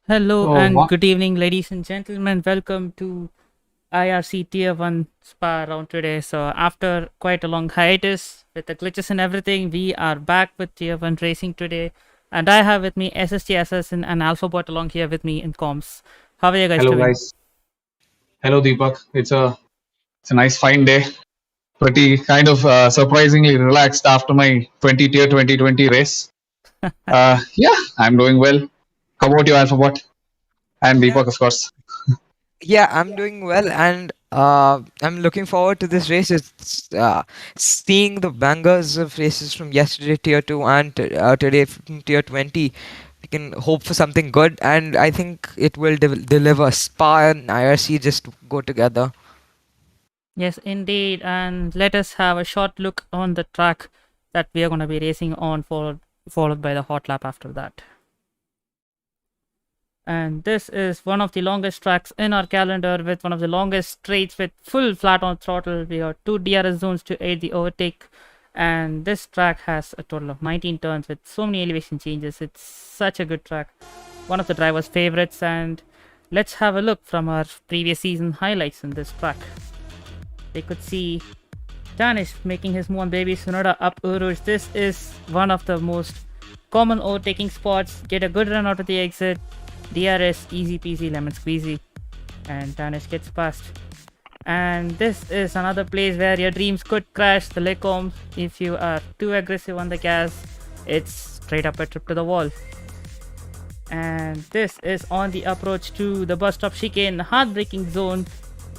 Hello So, and good evening, ladies and gentlemen. Welcome to IRC Tier-1 Spa round today. So, after quite a long hiatus with the glitches and everything, we are back with Tier-1 racing today. And I have with me SSJAssassin and Alphabot along here with me in comms. How are you guys hello doing? guys. Hello Deepak. It's a nice fine day. Pretty kind of surprisingly relaxed after my 20 tier 2020 race. Yeah, I'm doing well. How about you, Alphabot and Yeah, Deepak, of course? yeah, I'm doing well, and I'm looking forward to this race. It's seeing the bangers of races from yesterday, Tier 2, and today from Tier 20. We can hope for something good, and I think it will deliver. Spa and IRC just go together. Yes, indeed. And let us have a short look on the track that we are going to be racing on, followed by the hot lap after that. And this is one of the longest tracks in our calendar with one of the longest straights with full flat on throttle. We have two DRS zones to aid the overtake, and this track has a total of 19 turns with so many elevation changes. It's such a good track, one of the driver's favorites. And let's have a look from our previous season highlights in this track. We could see Tanish making his move on Baby Sonoda up Uruj. This is one of the most common overtaking spots. Get a good run out of the exit. DRS, easy peasy, lemon squeezy. And Tanish gets past. And this is another place where your dreams could crash. The Lecoms, if you are too aggressive on the gas, it's straight up a trip to the wall. And this is on the approach to the bus stop chicane, heartbreaking zone.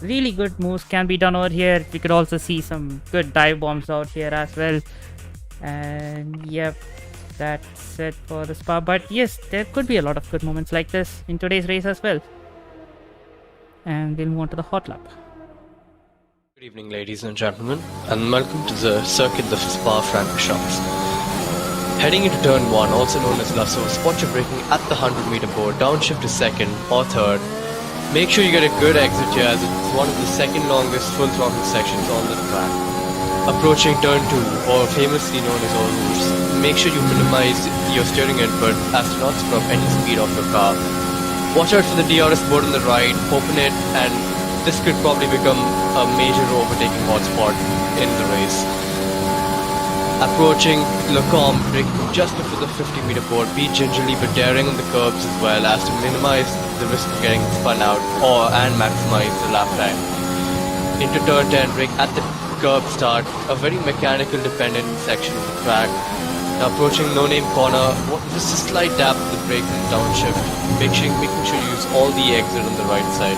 Really good moves can be done over here. We could also see some good dive bombs out here as well. And yep, that's it for the Spa. But yes, there could be a lot of good moments like this in today's race as well. And we'll move on to the hot lap. Good evening, ladies and gentlemen, and welcome to the circuit of Spa Francorchamps. Heading into turn 1, also known as lasso, spot your braking at the 100-meter board, downshift to second or third. Make sure you get a good exit here as it's one of the second longest full throttle sections on the track. Approaching turn 2, or famously known as all routes, make sure you minimize your steering input as to not scrub any speed off your car. Watch out for the DRS board on the right, open it, and this could probably become a major overtaking hotspot in the race. Approaching Lecombe, braking just before the 50-meter board, be gingerly but daring on the curbs as well as to minimize the risk of getting spun out and maximize the lap time. Into turn 10, brake at the curb start, a very mechanical dependent section of the track. Now approaching No Name Corner, just a slight dab of the brake and downshift, making sure you use all the exit on the right side.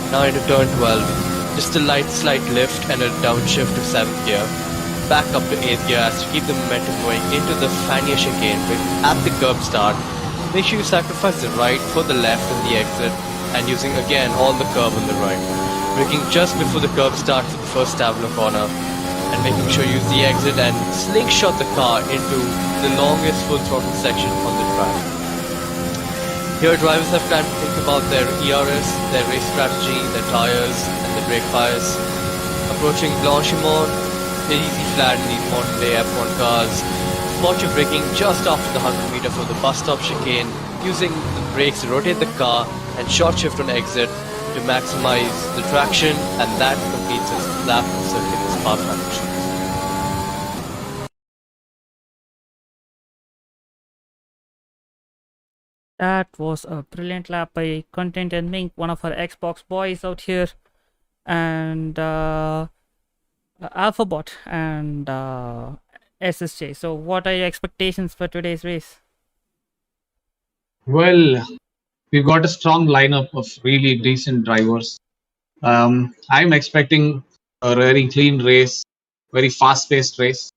Now into turn 12, just a slight lift and a downshift to 7th gear. Back up to 8th gear as to keep the momentum going into the Fania chicane at the curb start. Make sure you sacrifice the right for the left on the exit and using again all the curb on the right. Braking just before the curb start for the first Tableau corner and making sure you use the exit and slingshot the car into the longest full throttle section on the track. Here drivers have time to think about their ERS, their race strategy, their tires and their brake fires. Approaching Blanchimont, easy flat in these modern day F1 cars. Spot your braking just after the 100 meter for the bus stop chicane, using the brakes to rotate the car and short shift on exit to maximize the traction, and that completes its lap of circuit in Spa Francorchamps. That was a brilliant lap by ContentedMink, one of our Xbox boys out here. And Alphabot and SSJ. So, what are your expectations for today's race? Well, we've got a strong lineup of really decent drivers. I'm expecting a very clean race, very fast-paced race.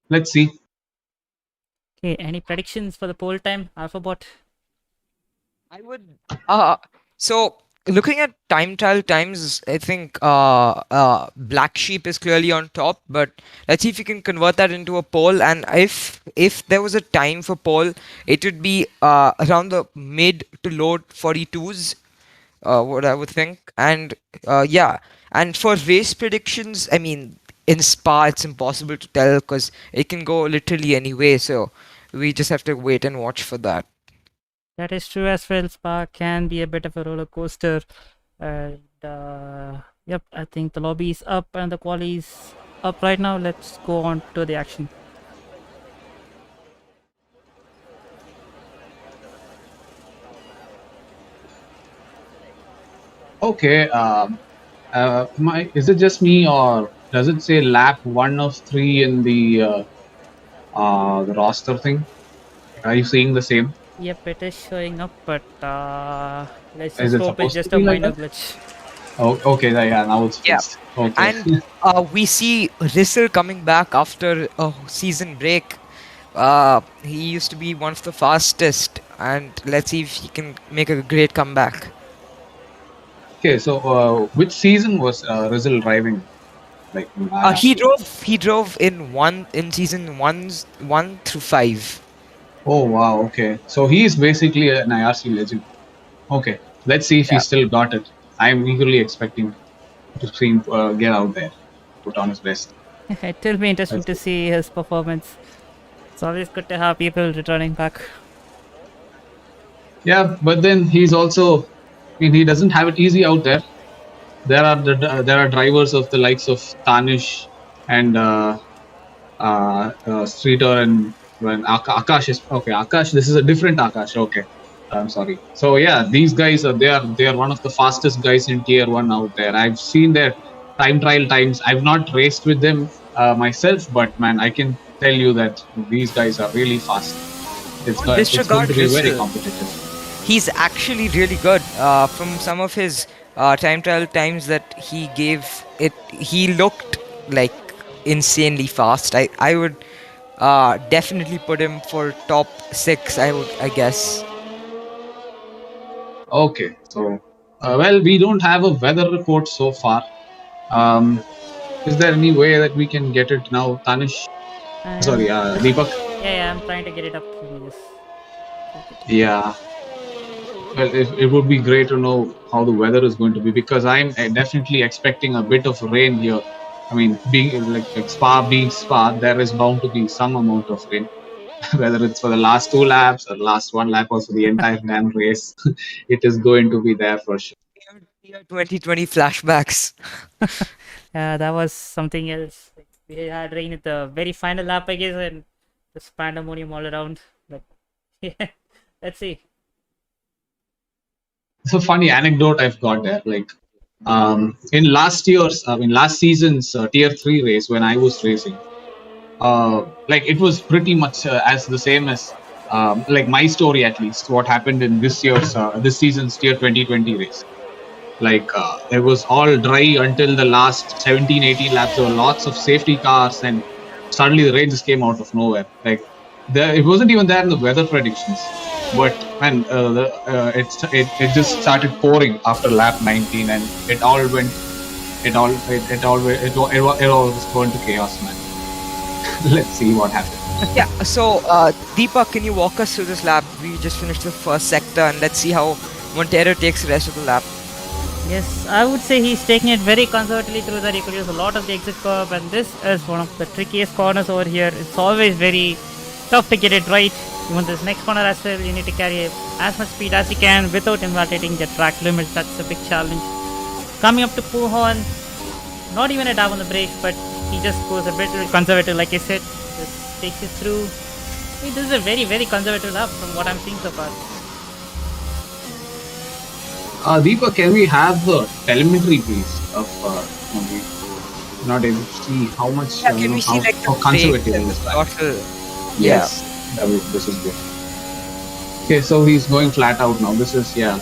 Let's see. Okay, any predictions for the poll time, Alphabot? I would. So looking at time trial times, I think Blacksheep is clearly on top. But let's see if you can convert that into a poll. And if there was a time for poll, it would be around the mid to low 42s. What I would think. And yeah. And for race predictions, I mean, in Spa, it's impossible to tell because it can go literally any way. So we just have to wait and watch for that. That is true as well. Spa can be a bit of a roller coaster. And yep, I think the lobby is up and the quali is up right now. Let's go on to the action. Okay. Is it just me, or does it say lap 1 of 3 in the roster thing? Are you seeing the same? Yep, it is showing up, but let's Is just it hope it's supposed to just a be like minor that? glitch. Oh, okay. Yeah, now it's Yeah. fixed. Okay. And we see Rystle coming back after a season break. He used to be one of the fastest, and let's see if he can make a great comeback. Okay, so which season was Rizal driving? Like He drove in season 1 through 5. Oh wow, okay. So he is basically an IRC legend. Okay, let's see if Yeah. he still got it. I'm eagerly expecting to see him get out there, put on his best. It will be interesting to see his performance. It's always good to have people returning back. Yeah, but then he's also, I mean, he doesn't have it easy out there. There are drivers of the likes of Tanish and Streeter and Akash is okay. Akash, this is a different Akash. Okay, I'm sorry. So yeah, these guys they are one of the fastest guys in Tier 1 out there. I've seen their time trial times. I've not raced with them myself, but man, I can tell you that these guys are really fast. It's going to be very Rystle. competitive. He's actually really good. From some of his time trial times that he gave, he looked like insanely fast. I would definitely put him for top 6. I guess. Okay, so well, we don't have a weather report so far. Is there any way that we can get it now, Tanish? Sorry, Deepak. Yeah, I'm trying to get it up. Yeah. Well, it would be great to know how the weather is going to be, because I'm definitely expecting a bit of rain here. I mean, being like Spa being Spa, there is bound to be some amount of rain, whether it's for the last 2 laps or last 1 lap or for the entire damn race. It is going to be there for sure. 2020 flashbacks. Yeah, that was something else. Like, we had rain at the very final lap, I guess, and just pandemonium all around. But yeah, let's see. It's a funny anecdote I've got there. Like, in last season's Tier 3 race when I was racing, like it was pretty much as the same as like my story, at least what happened in this season's Tier 2020 race. Like it was all dry until the last 17-18 laps. There were lots of safety cars, and suddenly the rain just came out of nowhere. Like it wasn't even there in the weather predictions, but man, it just started pouring after lap 19, and it all was going to chaos, man. Let's see what happens. Yeah. So Deepak, can you walk us through this lap? We just finished the first sector, and let's see how Commentator takes the rest of the lap. Yes, I would say he's taking it very conservatively through that. He could use a lot of the exit curve, and this is one of the trickiest corners over here. It's always very tough to get it right. Even this next corner as well, you need to carry as much speed as you can without invalidating the track limits. That's a big challenge. Coming up to Puhon, not even a dab on the brakes, but he just goes a bit conservative, like I said. Just takes it through. I mean, this is a very, very conservative lap from what I'm seeing so far. Deepak, can we have the telemetry, please? Of not able to see how much. Yeah, can we see like how the conservative brakes and is the that? throttle? Yes, this is good. Okay, so he's going flat out now. This is I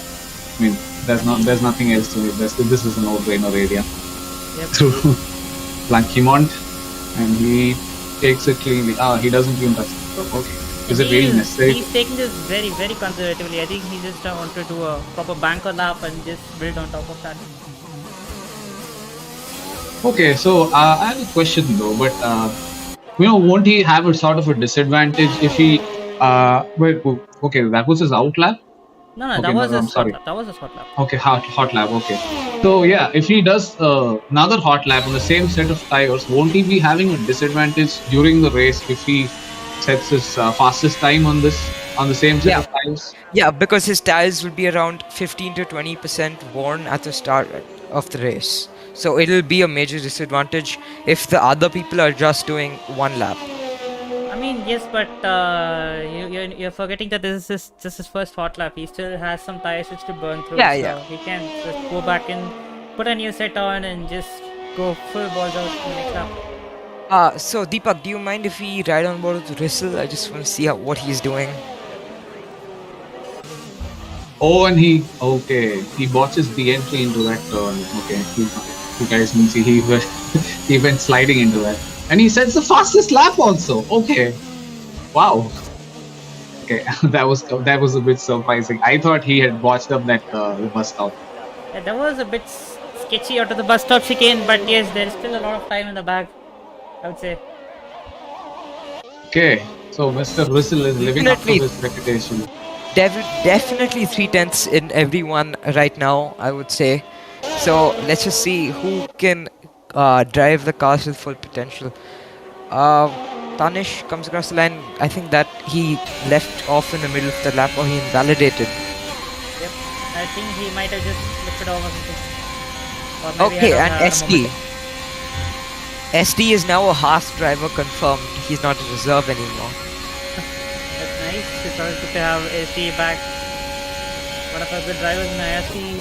mean, there's nothing else to it. This is a no-brainer area. Yep. Through Blankimont, and he takes it cleanly. He doesn't even touch it. Okay. Is it really necessary? He's taking this very, very conservatively. I think he just wanted to do a proper banker lap and just build on top of that. Okay, so I have a question though, but won't he have a sort of a disadvantage if he okay, that was his out lap? No, okay, that was his sorry. hot lap. That was his hot lap. Okay, hot lap, okay. So yeah, if he does another hot lap on the same set of tires, won't he be having a disadvantage during the race if he sets his fastest time on this on the same set Yeah. of tires? Yeah, because his tires will be around 15 to 20% worn at the start of the race. So it'll be a major disadvantage if the other people are just doing one lap. I mean, yes, but you're forgetting that this is his first hot lap. He still has some tire switch to burn through, Yeah, so yeah. he can just go back and put a new set on and just go full balls out in the next lap. So Deepak, do you mind if we ride on board with Rystle? I just want to see what he's doing. Oh, and he botches the entry into that turn. Okay, you guys can see he went sliding into that, and he sets the fastest lap also. Okay, wow. Okay, that was a bit surprising. I thought he had botched up that bus stop. Yeah, that was a bit sketchy out of the bus stop chicane, but yes, there is still a lot of time in the bag, I would say. Okay, so Mr. Rystle is living up to Definitely. his reputation. Definitely 3/10 in everyone right now, I would say. So let's just see who can drive the cars with full potential. Tanish comes across the line. I think that he left off in the middle of the lap, or he invalidated. Yep, I think he might have just flipped it off or something. Or maybe Okay, had and a SD. momentum. SD is now a Haas driver confirmed. He's not a reserve anymore. That's nice. It's always good to have SD back. One of our good drivers in IRC.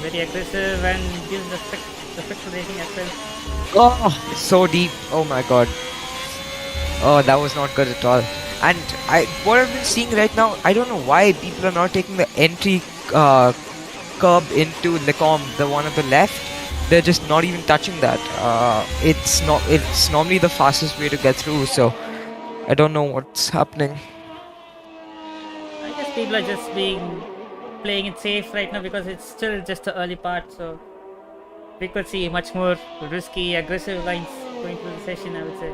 Very aggressive and gives the fit racing as well. Oh, so deep. Oh my god. Oh, that was not good at all. And what I've been seeing right now, I don't know why people are not taking the entry curb into Lecom, the one on the left. They're just not even touching that. It's normally the fastest way to get through, so I don't know what's happening. I guess people are just playing it safe right now because it's still just the early part, so we could see much more risky, aggressive lines going through the session, I would say.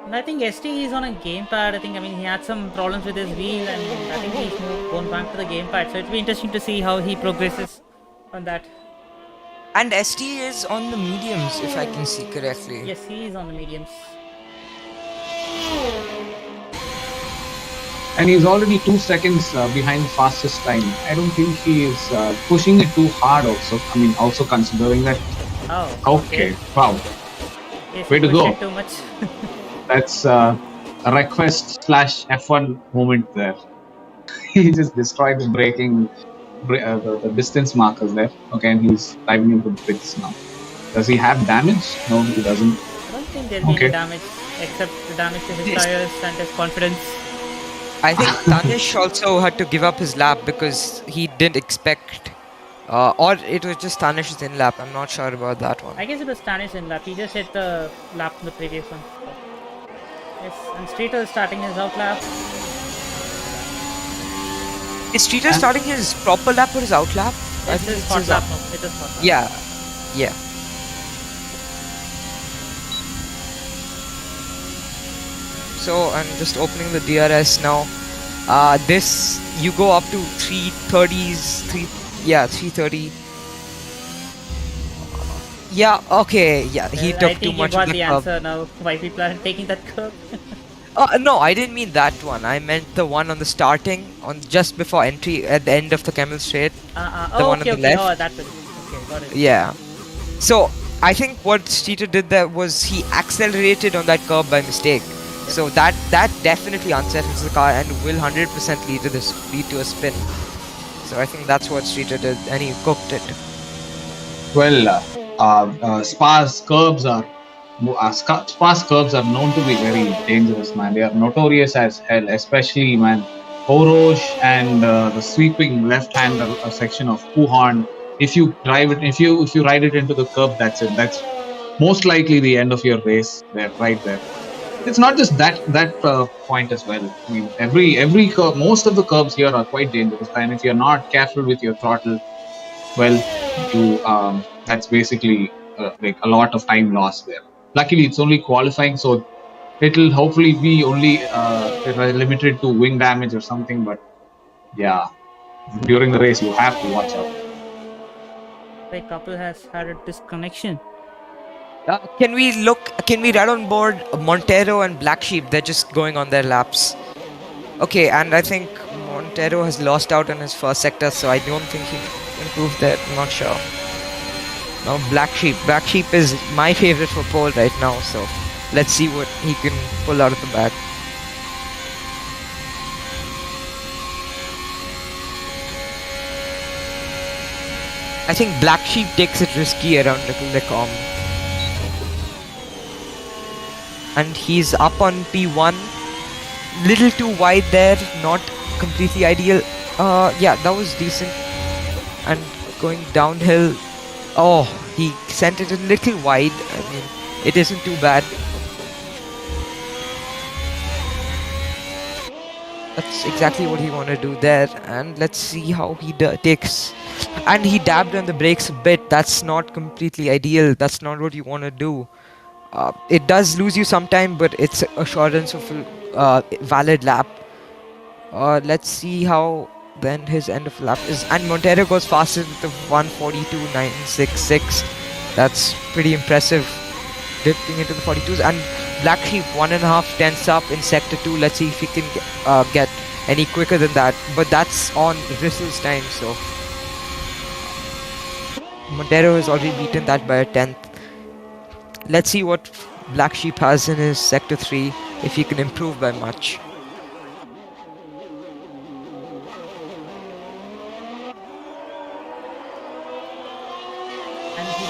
And I think SD is on a gamepad. I mean, he had some problems with his wheel, and I think he's gone back to the gamepad. So it'll be interesting to see how he progresses on that. And SD is on the mediums, if I can see correctly. Yes, he is on the mediums. And he's already 2 seconds behind fastest time. I don't think he is pushing it too hard also. I mean, also considering that. Oh, Okay, wow. Yes, Way he to pushed go. it too much. That's a request / F1 moment there. He just destroyed the the distance markers there. Okay, and he's diving into the pits now. Does he have damage? No, he doesn't. I don't think there'll be Okay. any damage except the damage to his Yes. tires and his confidence. I think Tanish also had to give up his lap because he didn't expect, or it was just Tanish's in lap. I'm not sure about that one. I guess it was Tanish in lap. He just hit the lap in the previous one. Yes, and Streeter is starting his out lap. Is Streeter starting his proper lap or his out lap? I It's think his it's hot his lap out. now. It is hot lap. Yeah, yeah. So I'm just opening the DRS now. This you go up to 330s, 330. Yeah, okay, yeah. He Well, took I too think you much got of the the curve. answer now. Why people are taking that curve? No, I didn't mean that one. I meant the one on the starting, on just before entry at the end of the Camel Straight. The Oh, one on okay, the okay. left. Oh, that was okay. Got it. Yeah. So I think what Streeter did there was he accelerated on that curve by mistake. So that definitely unsettles the car and will 100% lead to a spin. So I think that's what Streeter did, and he cooked it. Well, Spa's curbs are known to be very dangerous, man. They are notorious as hell, especially man, Oroge and the sweeping left-hand section of Puhan. If you drive it, if you ride it into the curb, that's it. That's most likely the end of your race. There, right there. It's not just that point as well. I mean, every curve, most of the curbs here are quite dangerous, and if you're not careful with your throttle, well, you that's basically like a lot of time lost there. Luckily, it's only qualifying, so it'll hopefully be only limited to wing damage or something. But yeah, during the race, you have to watch out. The couple has had a disconnection. Can we run on board Montero and Blacksheep? They're just going on their laps. Okay, and I think Montero has lost out on his first sector, so I don't think he improved there. I'm not sure. Now Blacksheep. Blacksheep is my favorite for pole right now, so let's see what he can pull out of the bag. I think Blacksheep takes it risky around Little Lecom. And he's up on P1. Little too wide there, not completely ideal. Yeah, that was decent. And going downhill, oh, he sent it a little wide. I mean, it isn't too bad. That's exactly what he wanted to do there. And let's see how he takes. And he dabbed on the brakes a bit. That's not completely ideal. That's not what you want to do. It does lose you sometime, but it's assurance of a valid lap. Let's see how then his end of lap is. And Montero goes faster with the 1:42.966. That's pretty impressive, dipping into the 42s. And Blacksheep 1.5 tenths up in sector 2. Let's see if he can get any quicker than that. But that's on Rystle's time, so Montero has already beaten that by a tenth. Let's see what Blacksheep has in his sector 3, if he can improve by much.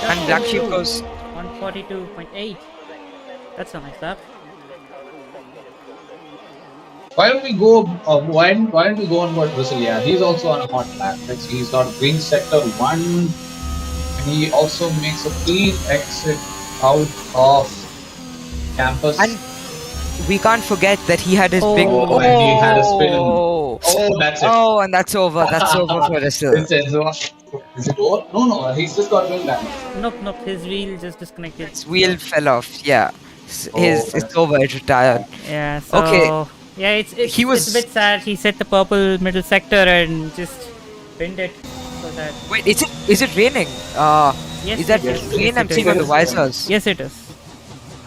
And Blacksheep goes 142.8. That's a nice lap. Why don't we go? Why don't we go on board Rystle? Yeah, he's also on a hot lap. He's got green sector 1, and he also makes a clean exit out of campus. And we can't forget that he had his big. Oh, and he had a spin. Oh, that's it. Oh, and that's over. That's over for Rystle. Is it over? No. He's just got wheel damage. Nope. His wheel just disconnected. His wheel fell off. Yeah, it's over. It retired. Yeah. So, Okay. Yeah, it's He it's was- a bit sad. He set the purple middle sector and just pinned it. So that Wait, is it raining? yes, Is that yes, rain yes, I'm it seeing is. on the visors? Yes, it is.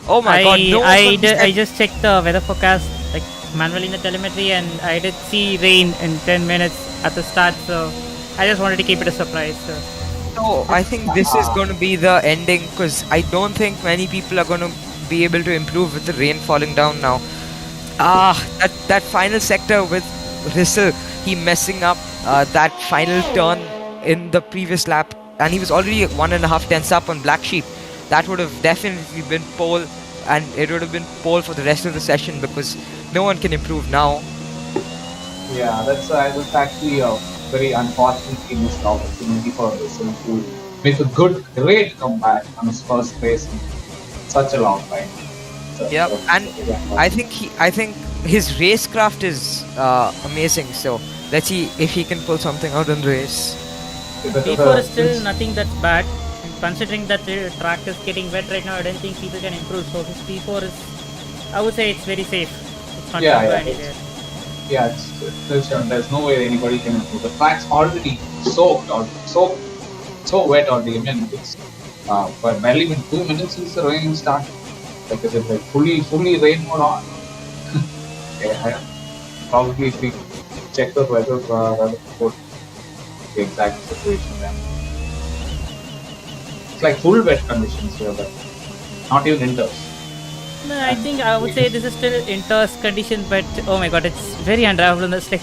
Oh my god! No one I said- just checked the weather forecast like manually in the telemetry, and I did see rain in 10 minutes at the start. So I just wanted to keep it a surprise. So. No, I think this is going to be the ending because I don't think many people are going to be able to improve with the rain falling down now. That final sector with Rystle, he messing up that final turn in the previous lap, and he was already 1.5 tenths up on Blacksheep. That would have definitely been pole, and it would have been pole for the rest of the session because no one can improve now. Yeah, that's actually a very unfortunately missed opportunity for Rystle to make a great comeback on his first race in such a long time. Yep, and I think his racecraft is amazing. So let's see if he can pull something out in the race. P4 is still nothing that's bad. And considering that the track is getting wet right now, I don't think people can improve. So his P4 is, I would say, it's very safe. It's not going to go anywhere. Yeah, there's no way anybody can improve. The track's already soaked or so wet already. I mean, it's for barely even 2 minutes since the rain started. Like, is it like fully rain mode on? Yeah, probably if we check the weather report, the exact situation then. It's like full wet conditions here, but not even indoors. No, I think I would say this is still indoors condition, but oh my god, it's very unraveled and it's like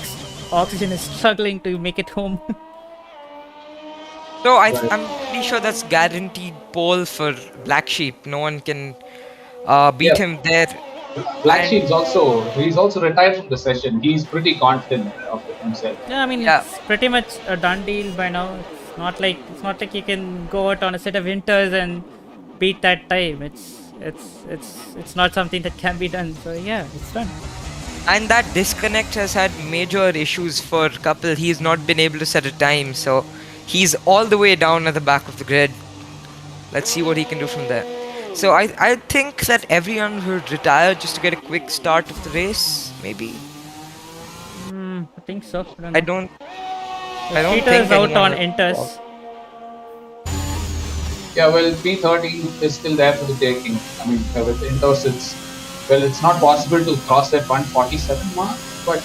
oxygen is struggling to make it home. So I'm pretty sure that's guaranteed pole for Blacksheep. No one can beat him there. Blacksheep's he's also retired from the session. He's pretty confident of himself. Yeah, I mean Yeah. it's pretty much a done deal by now. It's not like you can go out on a set of winters and beat that time. It's not something that can be done. So yeah, it's done. And that disconnect has had major issues for Kapil. He's not been able to set a time, so he's all the way down at the back of the grid. Let's see what he can do from there. So I think that everyone would retire just to get a quick start of the race, maybe. I think so. I don't Peter's think out anyone on would enters. fall. Yeah, well, P13 is still there for the taking. I mean, with Intos, it's not possible to cross that 147 mark, but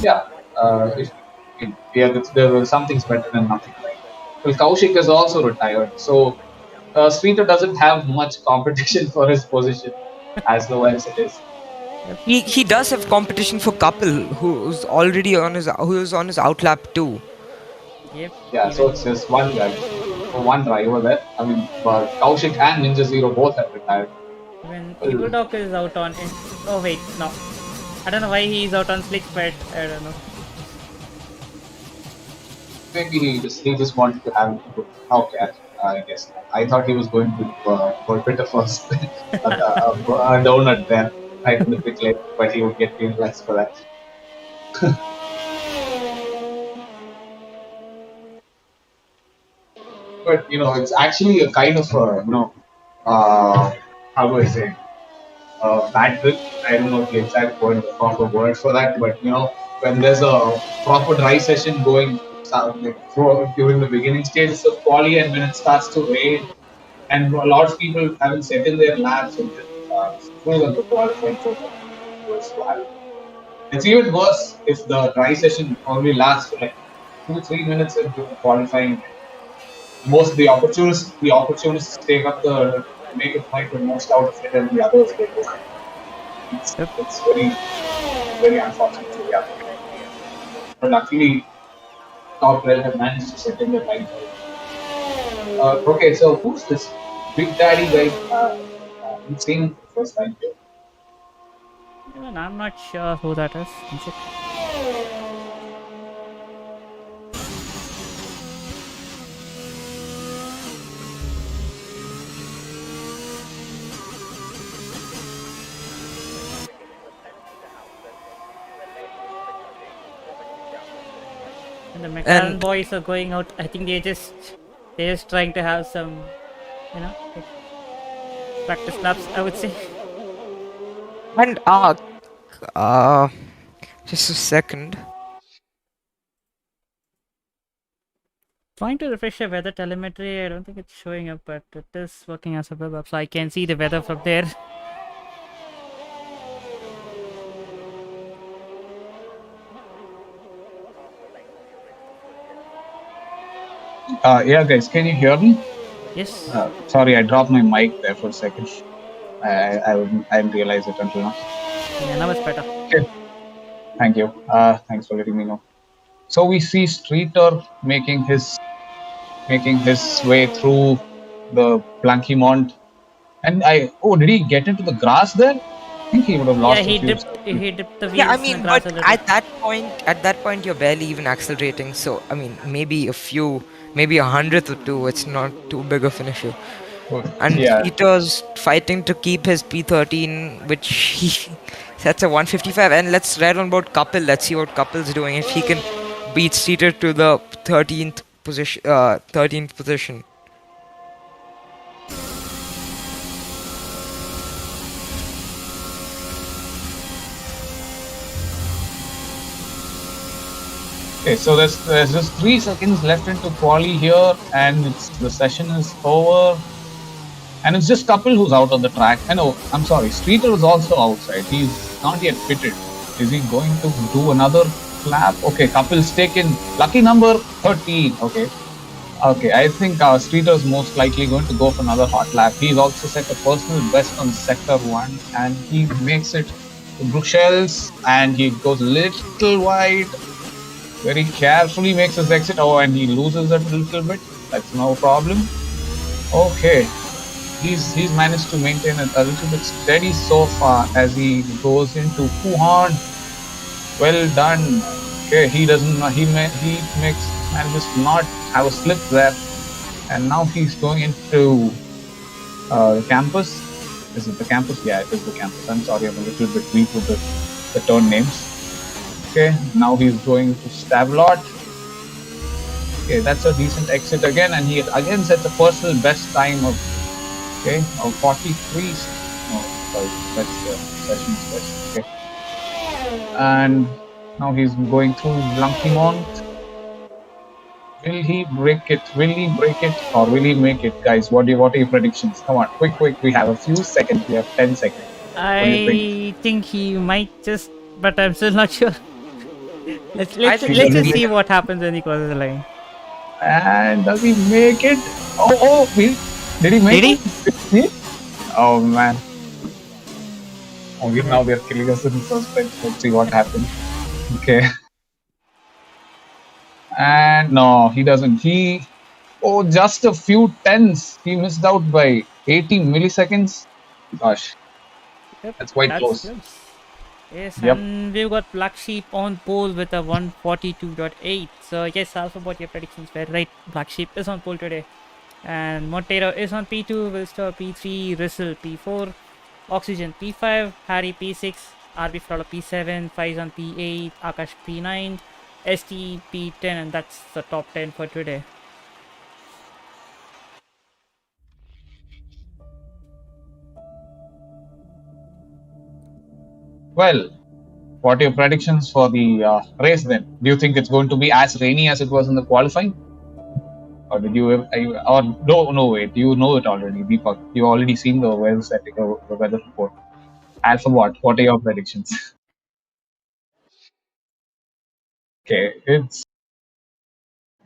yeah, something's better than nothing, right? Well, Kaushik is also retired, so Streeter doesn't have much competition for his position, as low as it is. He does have competition for Kapil, who's on his outlap too. Yep. Yeah, so it's just one guy, one driver there. I mean, Kaushik and NinjaZero both have retired. Even Evil Dog is out on. Oh wait, no. I don't know why he's out on Slick, but I don't know. Maybe he just wanted to have it good. Okay, I guess. I thought he was going to for Twitter first, a donut there, right in the Pitlane, but he would get penalized for that. But it's actually a kind of how do I say, bad trick. I don't know the exact word, the proper word for that, but when there's a proper dry session going during the beginning stages of Quali, and when it starts to rain, and a lot of people haven't set in their laps and full of the qualifying program. It's even worse if the dry session only lasts for like 2-3 minutes into the qualifying. Most of the opportunists take up make a point the most out of it, and the others they go. It's very, very unfortunate. Yeah. But luckily, top 12 have managed to set in their line. Okay, so who's this Big Daddy guy? I've seen him the first time here. Even I'm not sure who that is. And the McLaren boys are going out. I think they're just trying to have some, like practice laps, I would say. And just a second. Trying to refresh the weather telemetry. I don't think it's showing up, but it is working as a web app, so I can see the weather from there. Yeah, guys, can you hear me? Yes. Sorry, I dropped my mic there for a second. I didn't realize it until now. Yeah, now it's better. Okay. Thank you. Thanks for letting me know. So we see Streeter making his way through the Blanquimont, and did he get into the grass there? I think he would have lost. Yeah, he dipped the wheels. Yeah, I mean, in the grass but a little. at that point, you're barely even accelerating. So, I mean, maybe maybe a hundredth or two. It's not too big of an issue. And Peter's fighting to keep his P13, which he sets a 155. And let's ride on board Kapil. Let's see what Kapil's doing. If he can beat Streeter to the 13th position. Okay, so there's just 3 seconds left into Quali here, and the session is over. And it's just Kapil who's out on the track. And I'm sorry, Streeter is also outside. He's not yet fitted. Is he going to do another lap? Okay, Kapil's taken lucky number 13. Okay, I think Streeter is most likely going to go for another hot lap. He's also set a personal best on sector 1, and he makes it to Bruxelles, and he goes a little wide. Very carefully makes his exit. And he loses it a little bit. That's no problem. Okay, he's managed to maintain it a little bit steady so far as he goes into Wuhan. Well done. Okay, he manages to not have a slip there, and now he's going into the campus. Is it the campus? Yeah, it is the campus. I'm sorry, I'm a little bit weak with the turn names. Okay, now he's going to Stavelot. Okay, that's a decent exit again, and he again sets a personal best time of 43. Oh, sorry, that's the session's best. Okay, and now he's going through Blanquimont. Will he break it? Will he break it? Or will he make it? Guys, what are your predictions? Come on, quick. We have a few seconds. We have 10 seconds. What do you think? I think he might just, but I'm still not sure. let's I think let's he'll just make see it. what happens when he crosses the line. And does he make it? Did he make Did he? it? Did he? Oh man. Now we are killing us in suspense. Let's see what happens. Okay. And no, he doesn't. Just a few tenths. He missed out by 80 milliseconds. Gosh, Yep, that's quite close. Yes, Yep. and we've got Blacksheep on pole with a 142.8. So yes, Alphabot, your predictions were right. Blacksheep is on pole today. And Commentator is on P2, Wilster P3, Rystle P4, Oxygen P5, Harry P6, RBFeralo P7, Faizan P8, Akash P9, ST P10, and that's the top 10 for today. Well, what are your predictions for the race then? Do you think it's going to be as rainy as it was in the qualifying? Or did you, or no, wait, you know it already, Deepak. You've already seen the weather setting, the weather report. Alphabot, what are your predictions? Okay,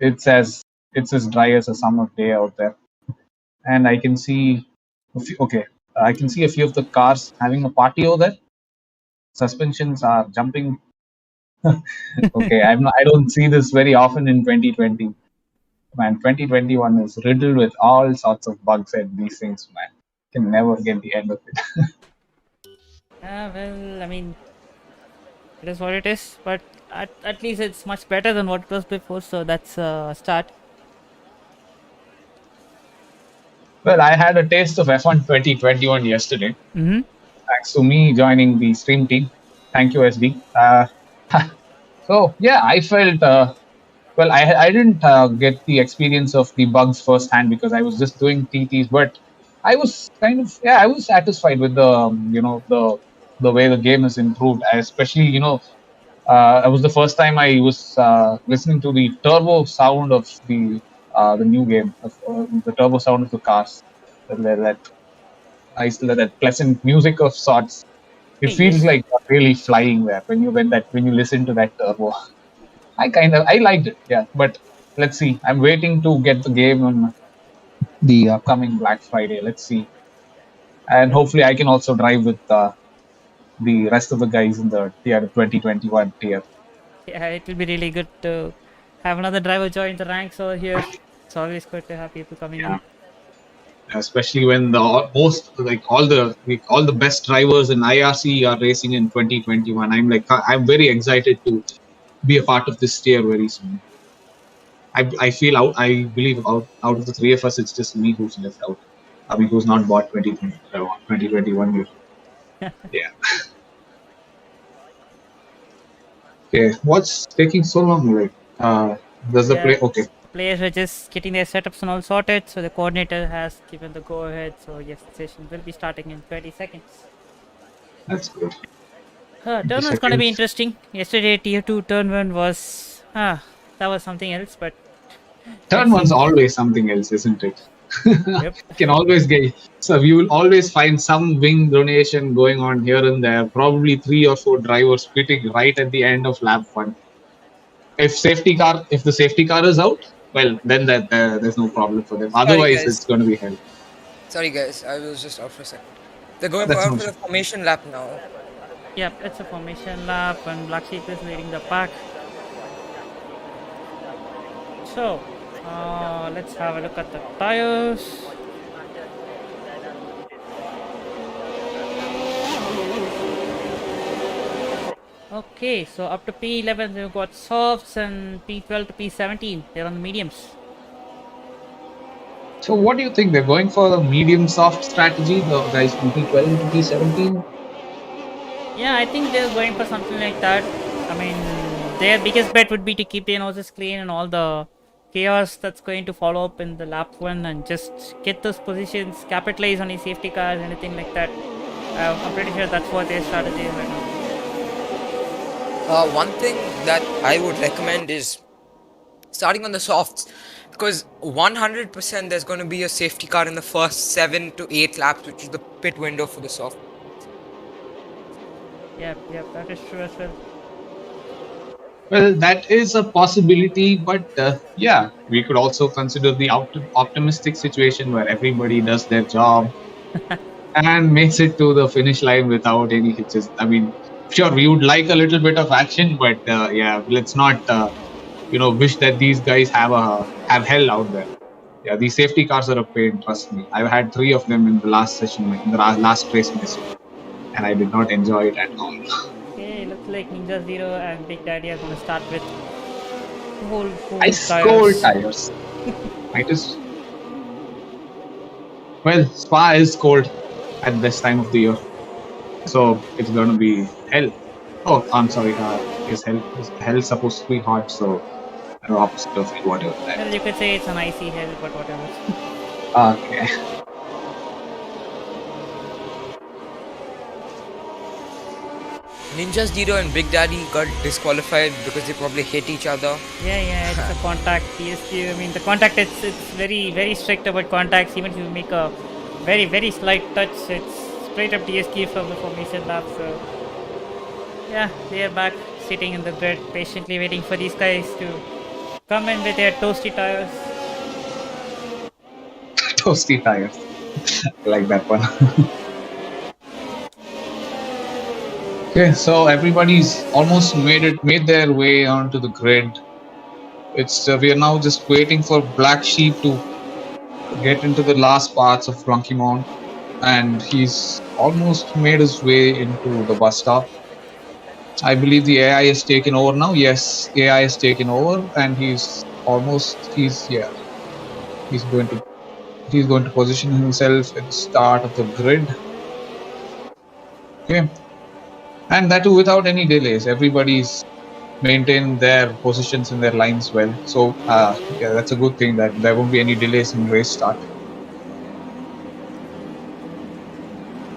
it's as dry as a summer day out there, and I can see I can see a few of the cars having a party over there. Suspensions are jumping. Okay, I don't see this very often in 2020. Man, 2021 is riddled with all sorts of bugs and these things, man. Can never get the end of it. Well, I mean, it is what it is, but at least it's much better than what it was before, so that's a start. Well, I had a taste of F1 2021 yesterday, Mm-hmm. thanks to me joining the stream team. Thank you, SD. So yeah, I felt well. I didn't get the experience of the bugs firsthand because I was just doing TTs, but I was I was satisfied with the the way the game has improved, especially it was the first time I was listening to the turbo sound of the new game, the turbo sound of the cars, that pleasant music of sorts. It feels like you're really flying there when you listen to that turbo. I liked it, yeah. But let's see. I'm waiting to get the game on the upcoming Black Friday. Let's see, and hopefully I can also drive with the rest of the guys in the tier 2021 tier. Yeah, it will be really good to have another driver join the ranks over here. It's always good to have people coming in. Especially when all the best drivers in IRC are racing in 2021. I'm very excited to be a part of this tier very soon. I believe out of the three of us, it's just me who's left out. I mean, who's not bought 2021 yet. Yeah. Okay, what's taking so long? Does the play? Okay. Players are just getting their setups and all sorted, so the coordinator has given the go ahead. So yes, the session will be starting in 20 seconds. That's good. Turn 1's gonna be interesting. Yesterday, tier 2 turn 1 was that was something else, but turn 1's always something else, isn't it? Yep. Can always get, so you will always find some wing donation going on here and there. Probably 3 or 4 drivers quitting right at the end of lap 1. If the safety car is out, well, then there's no problem for them. Otherwise, it's going to be hell. Sorry guys, I was just out for a second. They're going for the formation lap now. Yep, it's a formation lap and Blacksheep is leading the pack. So, let's have a look at the tires. Okay, so up to P11 we've got softs and P12 to P17. They're on the mediums. So what do you think? They're going for the medium soft strategy, the guys from P12 to P17? Yeah, I think they're going for something like that. I mean, their biggest bet would be to keep their noses clean and all the chaos that's going to follow up in the lap 1 and just get those positions, capitalize on his safety cars, anything like that. I'm pretty sure that's what their strategy is right now. One thing that I would recommend is starting on the softs, because 100% there's going to be a safety car in the first 7 to 8 laps, which is the pit window for the soft. Yep, that is true as well. Well, that is a possibility, but yeah, we could also consider the optimistic situation where everybody does their job and makes it to the finish line without any hitches. I mean, sure, we would like a little bit of action, but yeah, let's not, wish that these guys have hell out there. Yeah, these safety cars are a pain. Trust me, I've had 3 of them in the last session, in the last race myself, and I did not enjoy it at all. Okay, looks like NinjaZero and Big Daddy are going to start with cold Ice tires. cold tires. Might as well. Spa is cold at this time of the year, so it's gonna be hell. Oh, I'm sorry. Is hell supposed to be hot? So opposite of it, whatever. Well, you could say it's an icy hell, but whatever. Okay. NinjaZero and Big Daddy got disqualified because they probably hit each other. Yeah, it's a contact TSQ. I mean, the contact, it's very, very strict about contacts. Even if you make a very, very slight touch, it's straight up TSQ from the formation lap. So, yeah, they are back sitting in the grid, patiently waiting for these guys to come in with their toasty tires. Toasty tires. I like that one. Okay, so everybody's almost made their way onto the grid. It's we are now just waiting for Blacksheep to get into the last parts of Francorchamps, and he's almost made his way into the bus stop. I believe the AI is taken over now. Yes, AI is taken over, and he's going to position himself at the start of the grid. Okay, and that too without any delays. Everybody's maintained their positions in their lines well. So yeah, that's a good thing that there won't be any delays in race start.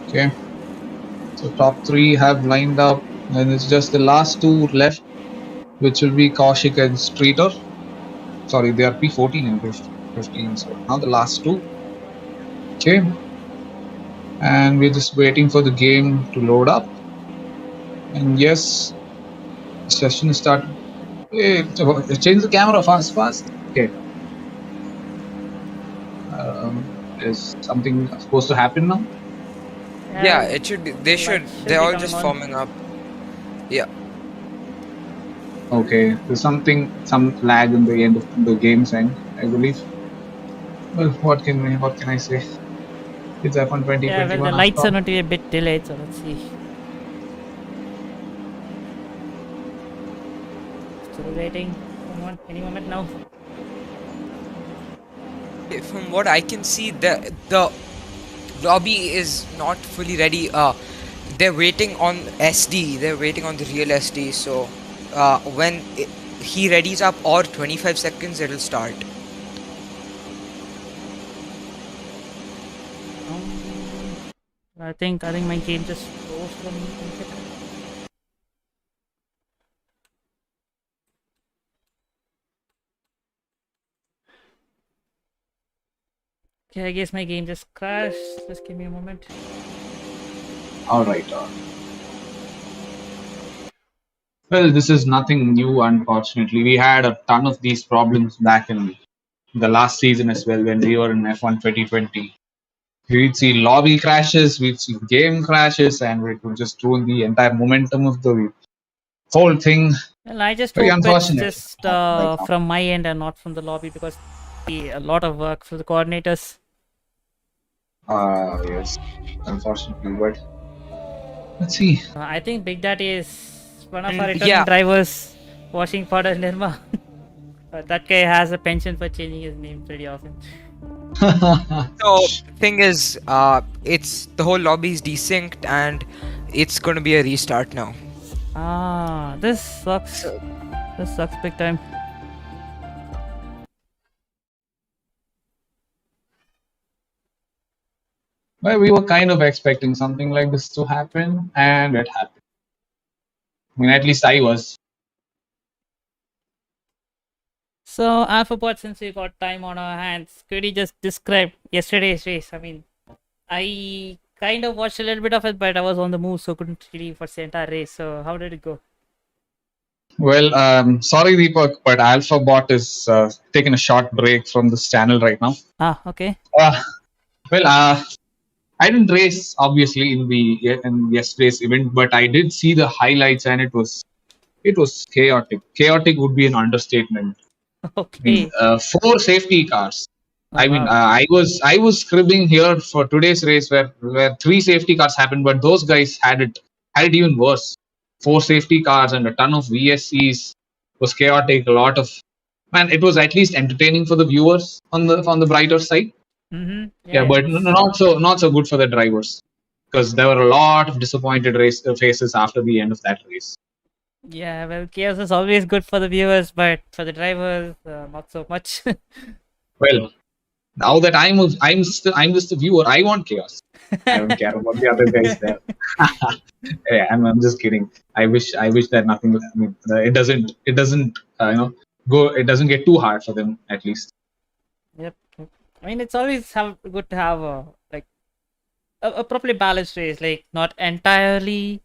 Okay, so top 3 have lined up, and it's just the last 2 left, which will be Kaushik and Streeter. Sorry, they are P14 and P15. So now the last 2. Okay, and we're just waiting for the game to load up. And yes, the session is started. Hey, change the camera fast. Okay. Is something supposed to happen now? Yeah, it should be. They're all just forming up. Yeah. Okay, there's some lag in the end of the game's end, I believe. Well, what can I say? It's F1 2021. Yeah, well, the lights are going to be a bit delayed, so let's see. Still waiting. Any moment now. From what I can see, the lobby is not fully ready. They're waiting on SD. They're waiting on the real SD. So when he readies up, or 25 seconds, it'll start. I think my game just froze for me. Okay, I guess my game just crashed. Just give me a moment. Alright. Well, this is nothing new, unfortunately. We had a ton of these problems back in the last season as well when we were in F1 2020. We'd see lobby crashes, we'd see game crashes, and it would just ruin the entire momentum of the whole thing. Well, I just Very hope it's unfortunate. just from my end and not from the lobby, because a lot of work for the coordinators. Yes, unfortunately, but let's see. I think Big Daddy is one of our returning drivers washing powder Nirma. That guy has a penchant for changing his name pretty often. So thing is, it's the whole lobby is desynced and it's going to be a restart now. This sucks. This sucks big time. Well, we were kind of expecting something like this to happen, and it happened. I mean, at least I was. So, Alphabot, since we got time on our hands, could you just describe yesterday's race? I mean, I kind of watched a little bit of it, but I was on the move, so couldn't really watch the entire race. So, how did it go? Well, sorry, Deepak, but Alphabot is taking a short break from this channel right now. Ah, okay. Uh, well, I didn't race obviously in yesterday's event, but I did see the highlights, and it was chaotic. Chaotic would be an understatement. I mean, Okay. 4 safety cars. Oh, wow. I was scribbling here for today's race where 3 safety cars happened, but those guys had it even worse. 4 safety cars and a ton of VSCs. Was chaotic. A lot of man. It was at least entertaining for the viewers on the brighter side. Mm-hmm. Yeah, Yeah, but it's not so good for the drivers because there were a lot of disappointed race faces after the end of that race. yeah. Well, chaos is always good for the viewers, but for the drivers, not so much. Well, now that I'm just a viewer, I want chaos. I don't care about the other guys there. Yeah, I'm just kidding. I wish that nothing. I mean, it doesn't go. It doesn't get too hard for them at least. Yep. I mean, it's always good to have like a properly balanced race, like not entirely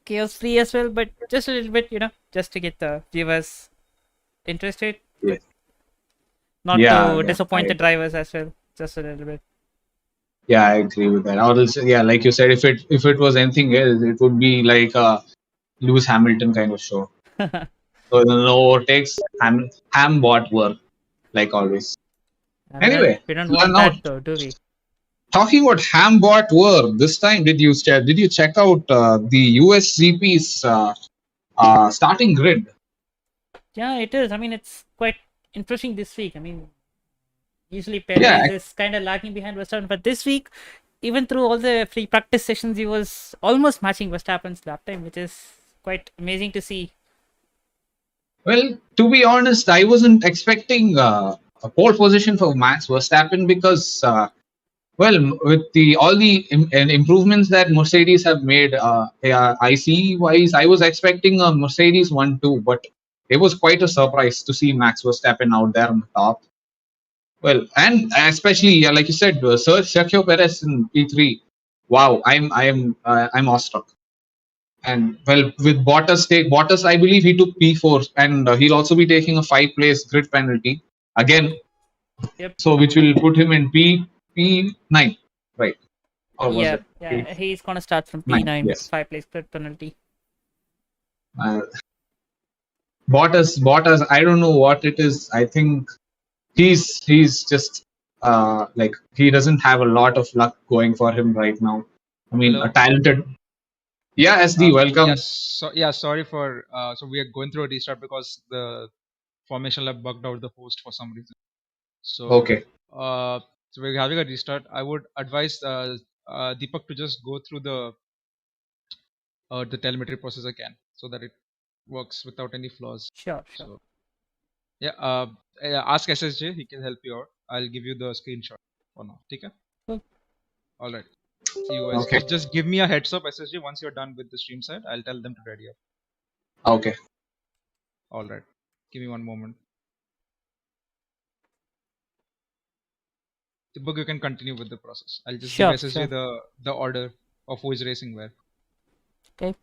chaos free as well, but just a little bit, just to get the viewers interested, Yeah, not yeah, to yeah. disappoint the drivers as well, just a little bit. Yeah, I agree with that. Or else, yeah, like you said, if it was anything else, it would be like a Lewis Hamilton kind of show. So no overtakes, ham bot work like always. Anyway, We don't well, want now that though, do we? talking about ham bot work, this time did you check out the USGP's starting grid? Yeah, it is. I mean, it's quite interesting this week. I mean, usually Yeah, Perez is kind of lagging behind Verstappen, but this week, even through all the free practice sessions, he was almost matching Verstappen's lap time, which is quite amazing to see. well, to be honest, I wasn't expecting a pole position for Max Verstappen because, well, with the all the improvements that Mercedes have made, IC wise, I was expecting a Mercedes 1-2, but it was quite a surprise to see Max Verstappen out there on the top. Well, and especially like you said, Sergio Perez in P3. Wow, I'm awestruck. And well, with Bottas, I believe he took P4, and he'll also be taking a 5 place grid penalty again. Yep. So which will put him in P9, right? Or was Yeah, it yeah. He's gonna start from P9? P9 with Yes. 5 place grid penalty. Uh, Bottas. I don't know what it is. I think he's just like he doesn't have a lot of luck going for him right now. I mean, a Hello. talented. Yeah, SD, welcome. Yes. So yeah, sorry for so we are going through a restart because the formation lab bugged out the host for some reason. So Okay. so we're having a restart. I would advise Deepak to just go through the telemetry process again so that it works without any flaws. Sure. So yeah, ask SSJ. He can help you out. I'll give you the screenshot for now. Okay. Cool. All right. See you guys. Okay. Just give me a heads up, SSJ. Once you're done with the stream side, I'll tell them to ready up. Okay. All right. Give me one moment. Book, you can continue with the process. I'll just Sure, give SSJ sure. the order of who is racing where. Okay.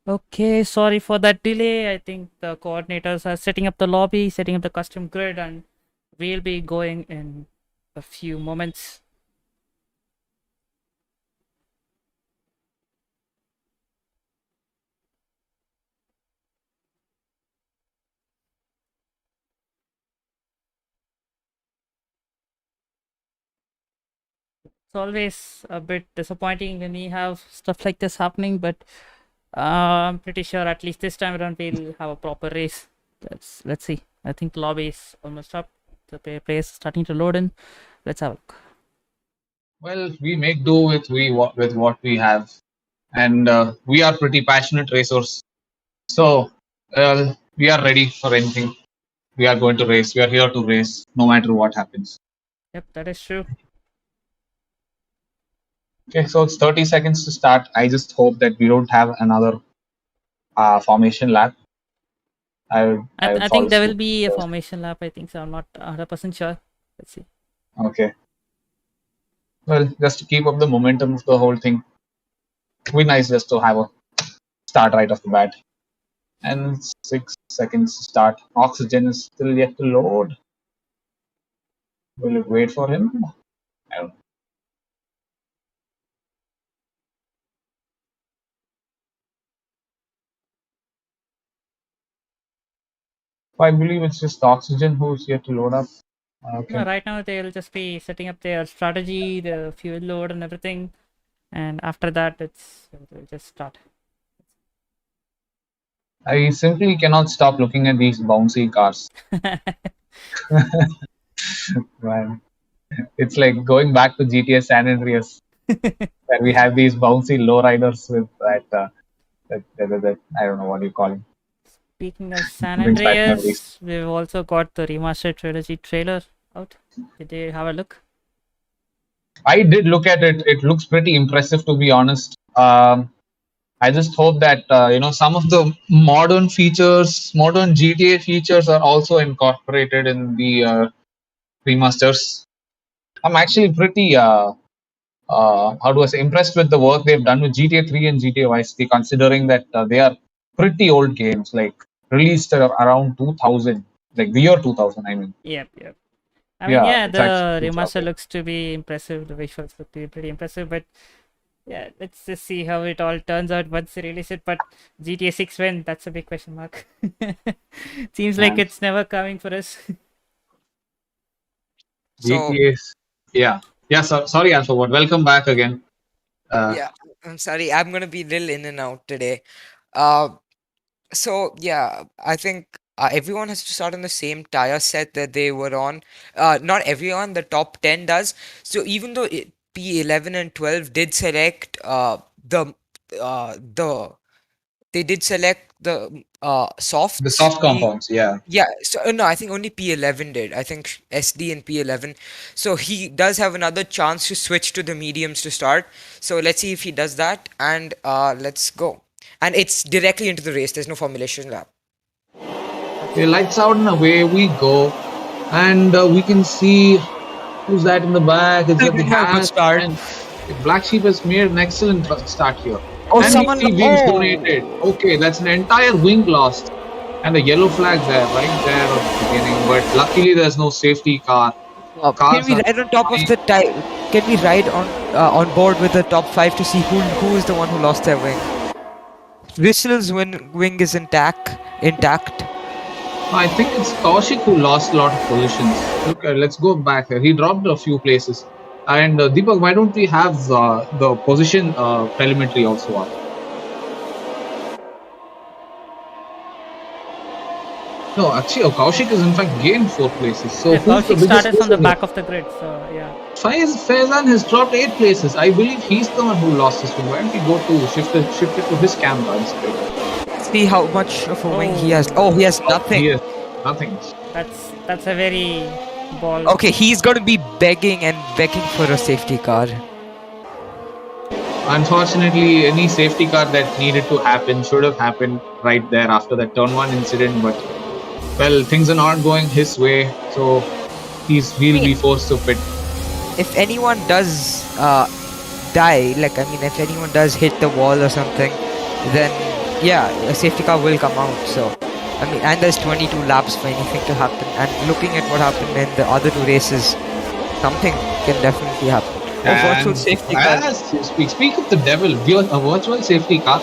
Okay, sorry for that delay. I think the coordinators are setting up the lobby, setting up the custom grid, and we'll be going in a few moments. It's always a bit disappointing when we have stuff like this happening, but I'm pretty sure at least this time around we'll have a proper race. Let's see. I think the lobby is almost up. The players starting to load in. Let's have a look. Well, we make do with with what we have, and we are pretty passionate racers. So we are ready for anything. We are going to race. We are here to race, no matter what happens. Yep, that is true. Okay, so it's 30 seconds to start. I just hope that we don't have another formation lap. I think there will be a formation lap. I think so. I'm not 100% sure. Let's see. Okay. Well, just to keep up the momentum of the whole thing, it'd be nice just to have a start right off the bat. And 6 seconds to start. Oxygen is still yet to load. Will it wait for him? I don't know. I believe it's just Oxygen who's yet to load up. Okay. No, right now they'll just be setting up their strategy, the fuel load and everything. And after that, they'll just start. I simply cannot stop looking at these bouncy cars. Man. It's like going back to GTA San Andreas, where we have these bouncy lowriders with that, I don't know what you call it. Speaking of San Andreas, we've also got the remastered trilogy trailer out. Did you have a look? I did look at it. It looks pretty impressive, to be honest. I just hope that some of the modern features, modern GTA features, are also incorporated in the remasters. I'm actually pretty how do I say, impressed with the work they've done with GTA 3 and GTA Vice City, considering that they are pretty old games, like released around 2000, like the year 2000. I mean. Yep. I mean, the remaster looks to be impressive. The visuals look to be pretty impressive, but yeah, let's just see how it all turns out once they release it. But GTA 6 when? That's a big question mark. Seems like it's never coming for us. GTA, yeah. So, sorry, Alphabot. Welcome back again. Yeah, I'm sorry. I'm gonna be a little in and out today. So yeah, I think everyone has to start on the same tire set that they were on. Not everyone. The top 10 does. So even though P11 and 12 did select they did select the soft. The soft compounds, yeah. Yeah, so no, I think only P11 did. I think SD and P11. So he does have another chance to switch to the mediums to start. So let's see if he does that, and let's go. And it's directly into the race. There's no formulation lap. Okay, lights out and away we go, and we can see who's that in the back. It's the start. Blacksheep has made an excellent start here. Oh, and someone wings donated. Okay, that's an entire wing lost. And a yellow flag there, right there at the beginning. But luckily there's no safety car. Can we ride on top of the Can we ride on board with the top 5 to see who is the one who lost their wing? Rystle's wing is intact. I think it's Kaushik who lost a lot of positions. Look, let's go back here. He dropped a few places. And Deepak, why don't we have the position telemetry also up? No, actually, Kaushik is in fact gained 4 places. So yeah, Kaushik started from the back of the grid. So yeah. Faizan has dropped 8 places. I believe he's the one who lost his wing. Why don't we go to shift it to his camera instead? See how much of a wing he has. Oh, he has nothing. He has nothing. That's a very ball. Okay, he's going to be begging for a safety car. Unfortunately, any safety car that needed to happen should have happened right there after that turn 1 incident, but well, things are not going his way, so he'll be forced to pit. If anyone does die, if anyone does hit the wall or something, then yeah, a safety car will come out. So, I mean, and there's 22 laps for anything to happen. And looking at what happened in the other 2 races, something can definitely happen. A virtual safety car. Speak of the devil, a virtual safety car.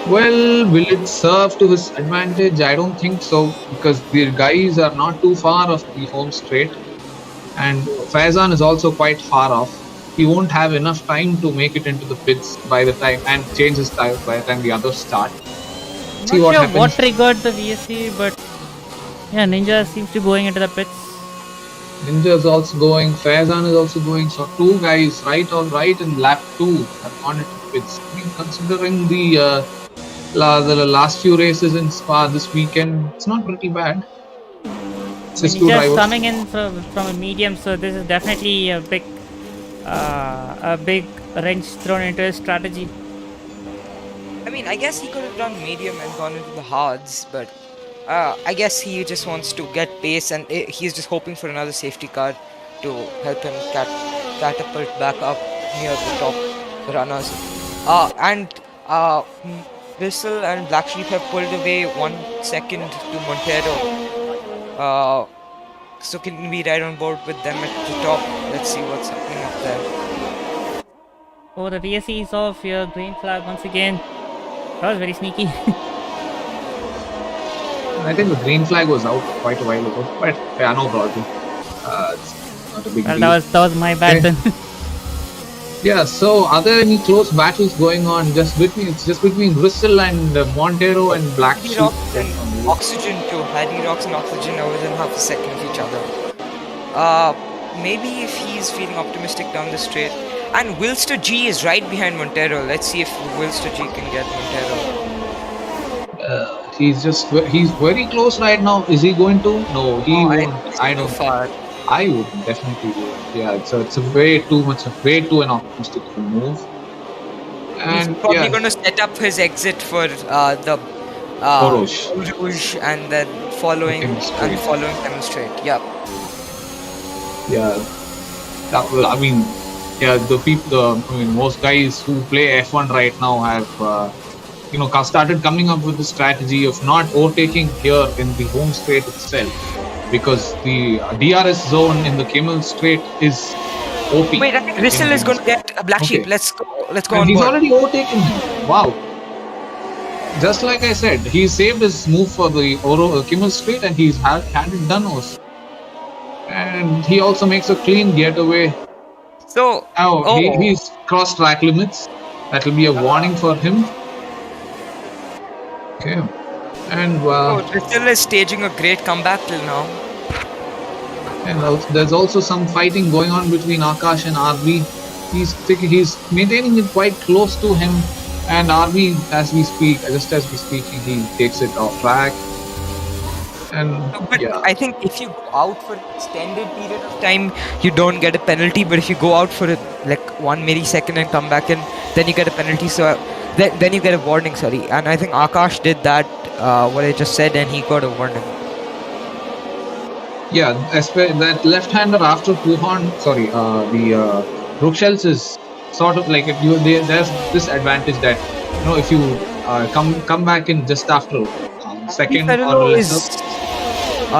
Well, will it serve to his advantage? I don't think so, because the guys are not too far off the home straight, and Faizan is also quite far off. He won't have enough time to make it into the pits by the time and change his tire by the time the others start. Not See what sure happens. what triggered the VSC, but yeah, Ninja seems to be going into the pits. Ninja is also going, Faizan is also going, so 2 guys right on right in lap 2 have gone into pits. I mean, considering the last few races in Spa this weekend, it's not pretty bad. It's just 2 Ninja's drivers. coming in from a medium, so this is definitely a big wrench thrown into his strategy. I mean, I guess he could have done medium and gone into the hards, but I guess he just wants to get pace, and he's just hoping for another safety car to help him catapult back up near the top runners. And Rystle and Blacksheep have pulled away 1 second to Montero. So can we ride on board with them at the top? Let's see what's happening up there. Oh, the VSC is off here. Green flag once again. That was very sneaky. I think the green flag was out quite a while ago, but yeah, no problem. It's not a big Well, deal. that was my bad Okay. then. Yeah, so are there any close battles going on? It's just between Rystle and Montero and Hardy Blacksheep. Rocks and Oxygen too. Hardy Rocks and Oxygen are within half a second of each other. Maybe if he's feeling optimistic down the straight. And Wilster G is right behind Montero. Let's see if Wilster G can get Montero. He's very close right now. Is he going to? No, he won't. I don't. Far. I would definitely do it. Yeah, it's a way too an optimistic move. He's And probably yeah, going to set up his exit for the Rouge. Rouge and then following Okay, straight. demonstrate. Yeah. Yeah, I mean, yeah, most guys who play F1 right now have, started coming up with the strategy of not overtaking here in the home straight itself, because the DRS zone in the Camel Straight is OP. Wait, I think Rystle is going to get a Black Sheep. Okay. Let's go And on he's board. already overtaken him. Wow. Just like I said, he saved his move for the Camel Straight, and he's had it done also. And he also makes a clean getaway. So, Now he's crossed track limits. That will be a warning for him. Okay. And Rystle is staging a great comeback till now. there's also some fighting going on between Akash and RB. He's maintaining it quite close to him, and RB, as we speak, he takes it off track. And But yeah, I think if you go out for an extended period of time, you don't get a penalty. But if you go out for like 1 millisecond and come back in, then you get a penalty. So then you get a warning. Sorry, and I think Akash did that. What I just said, and he got a warning. yeah, that left-hander after the Bruxelles is sort of like there's this advantage that if you come back in just after second or RBFeralo lesser.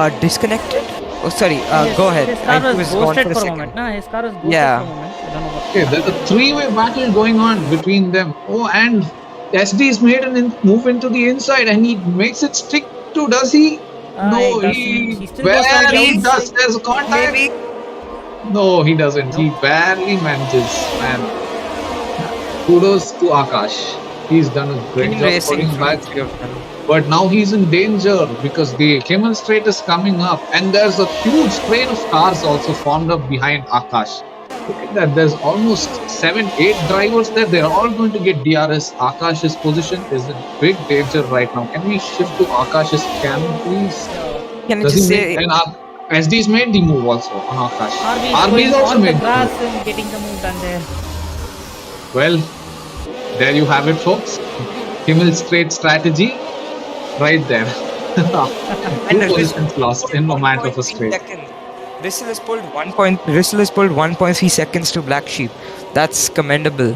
is disconnected. Oh, sorry. Go ahead. His car He was gone ghosted for a for a second. moment. Nah, his car was ghosted Yeah. for a moment. I don't know what. Okay, there's a 3-way battle going on between them. Oh, and SD's made a move into the inside, and he makes it stick to. Does he? No, he still goes on the barely outside. does. There's a contact. Maybe. No, he doesn't. He barely manages. Man, kudos to Akash. He's done a great Clean job racing putting from back. the three of them. But now he's in danger because the Camel Straight is coming up, and there's a huge train of cars also formed up behind Akash. Look at that. There's almost 7-8 drivers there. They're all going to get DRS. Akash's position is in big danger right now. Can we shift to Akash's cam, please? Can I Does just he say? make, and SD's made the move also on Akash. RB's also on the made the grass move. and getting the move done there. Well, there you have it, folks. Camel Straight strategy right there. And Two positions lost in a matter of a 1.3 straight. seconds. Rystle has pulled 1.3 seconds to Black Sheep. That's commendable.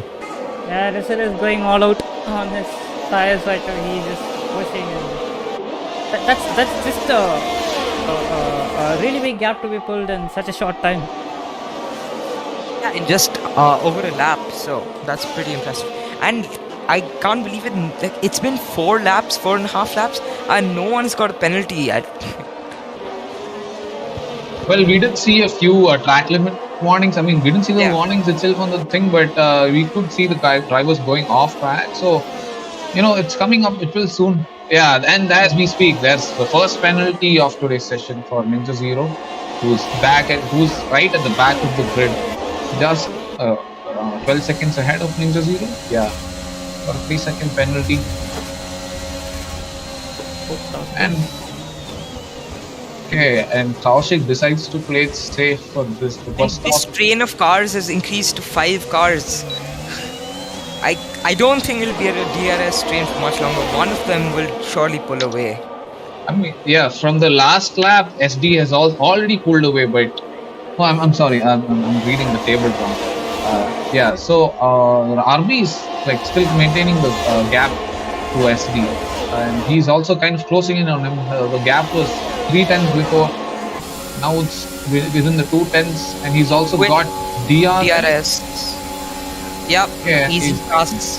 Yeah, Rystle is going all out on his tires right now. He's just pushing, and that's just a really big gap to be pulled in such a short time. Yeah, in just over a lap, so that's pretty impressive. And I can't believe it. Like, it's been 4.5 laps, and no one's got a penalty yet. Well, we did see a few track limit warnings. I mean, we didn't see the warnings itself on the thing, but we could see the drivers going off track. So, it's coming up. It will soon. Yeah, and as we speak, there's the first penalty of today's session for NinjaZero, who's right at the back of the grid, just around 12 seconds ahead of NinjaZero. Yeah, for a 3-second penalty. And Kaushik decides to play it safe for this. This train of cars has increased to 5 cars. I don't think it'll be a DRS train for much longer. One of them will surely pull away. I mean, yeah, from the last lap, SD has already pulled away, but I'm sorry, I'm reading the table wrong. So RB is like still maintaining the gap to SD, and he's also kind of closing in on him. The gap was 3 tenths before. Now it's within the 2 tenths, and he's also got DRS. Yep, yeah, easy passes.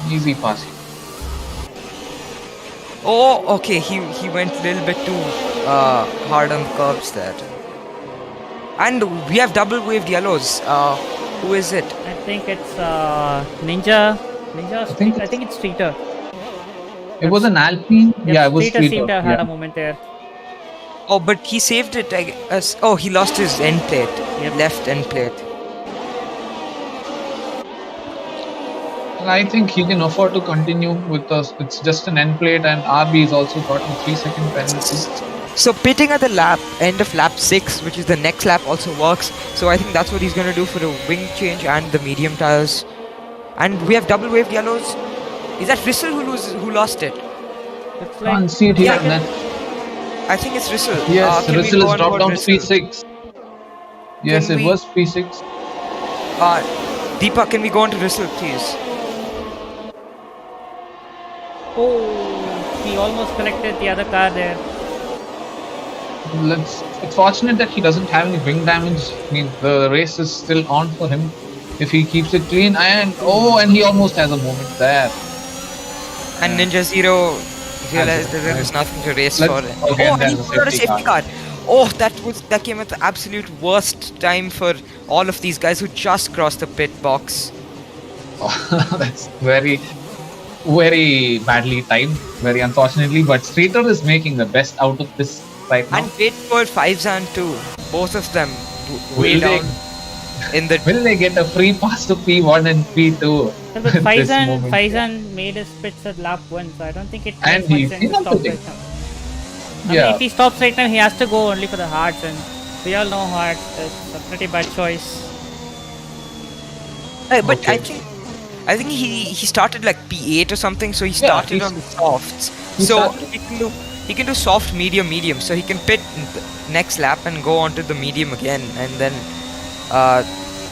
Easy passing. Oh, okay, he went a little bit too hard on the curbs there. And we have double waved yellows. Who is it? I think it's Ninja. I think it's Streeter. It was an Alpine. Yeah, it was Streeter seemed to have had a moment there. Oh, but he saved it. Oh, he lost his end plate. Left end plate. I think he can afford to continue with us. It's just an end plate, and RB is also got a 3-second penalty. So pitting at the end of lap 6, which is the next lap, also works. So I think that's what he's going to do for the wing change and the medium tires. And we have double waved yellows. Is that Rystle who lost it? It's Can't see it here. I think it's Rystle. Yes, Rystle has dropped down to P6. Yes, it was P6. Deepak, can we go on to Rystle, please? Oh, he almost collected the other car there. It's fortunate that he doesn't have any wing damage. I mean, the race is still on for him if he keeps it clean. And he almost has a moment there. And NinjaZero realized that there was nothing to race for. And he got a safety car. Oh, that came at the absolute worst time for all of these guys who just crossed the pit box. Oh, that's very, very badly timed, very unfortunately. But Streeter is making the best out of this right now. And wait for 5s and 2, both of them way down in the. Will they get a free pass to P1 and P2? But Faizan made his pits at lap 1, so I don't think it makes much sense to stop right now. I mean, if he stops right now, he has to go only for the hards, and we all know hards is a pretty bad choice. But I think he started like P8 or something, so he started on the softs. He can do soft, medium, so he can pit next lap and go on to the medium again, and then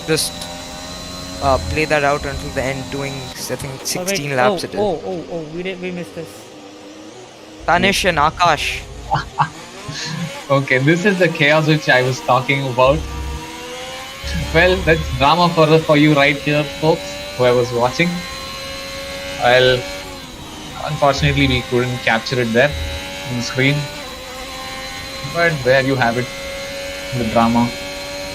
just play that out until the end, doing I think 16 laps it is. We missed this. Tanish and Akash. Okay, this is the chaos which I was talking about. Well, that's drama for you right here, folks, whoever's watching. Well, unfortunately we couldn't capture it there on the screen. But there you have it, the drama.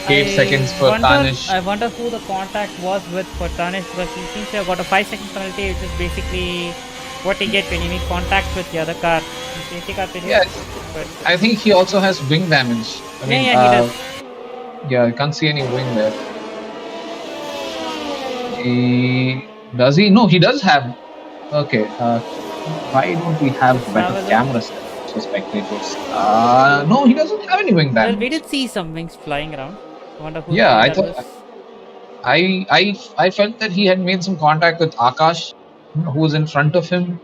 8 seconds for Tanish. I wonder who the contact was with for Tanish, because he seems to have got a 5-second penalty, which is basically what you get when you make contact with the other car. Yeah, I think he also has wing damage. I mean, he does. Yeah, I can't see any wing there. Does he? No, he does have. Okay. Why don't we have better cameras for spectators? No, he doesn't have any wing damage. Well, we did see some wings flying around. I wonder who. Yeah, I thought. I felt that he had made some contact with Akash, who was in front of him.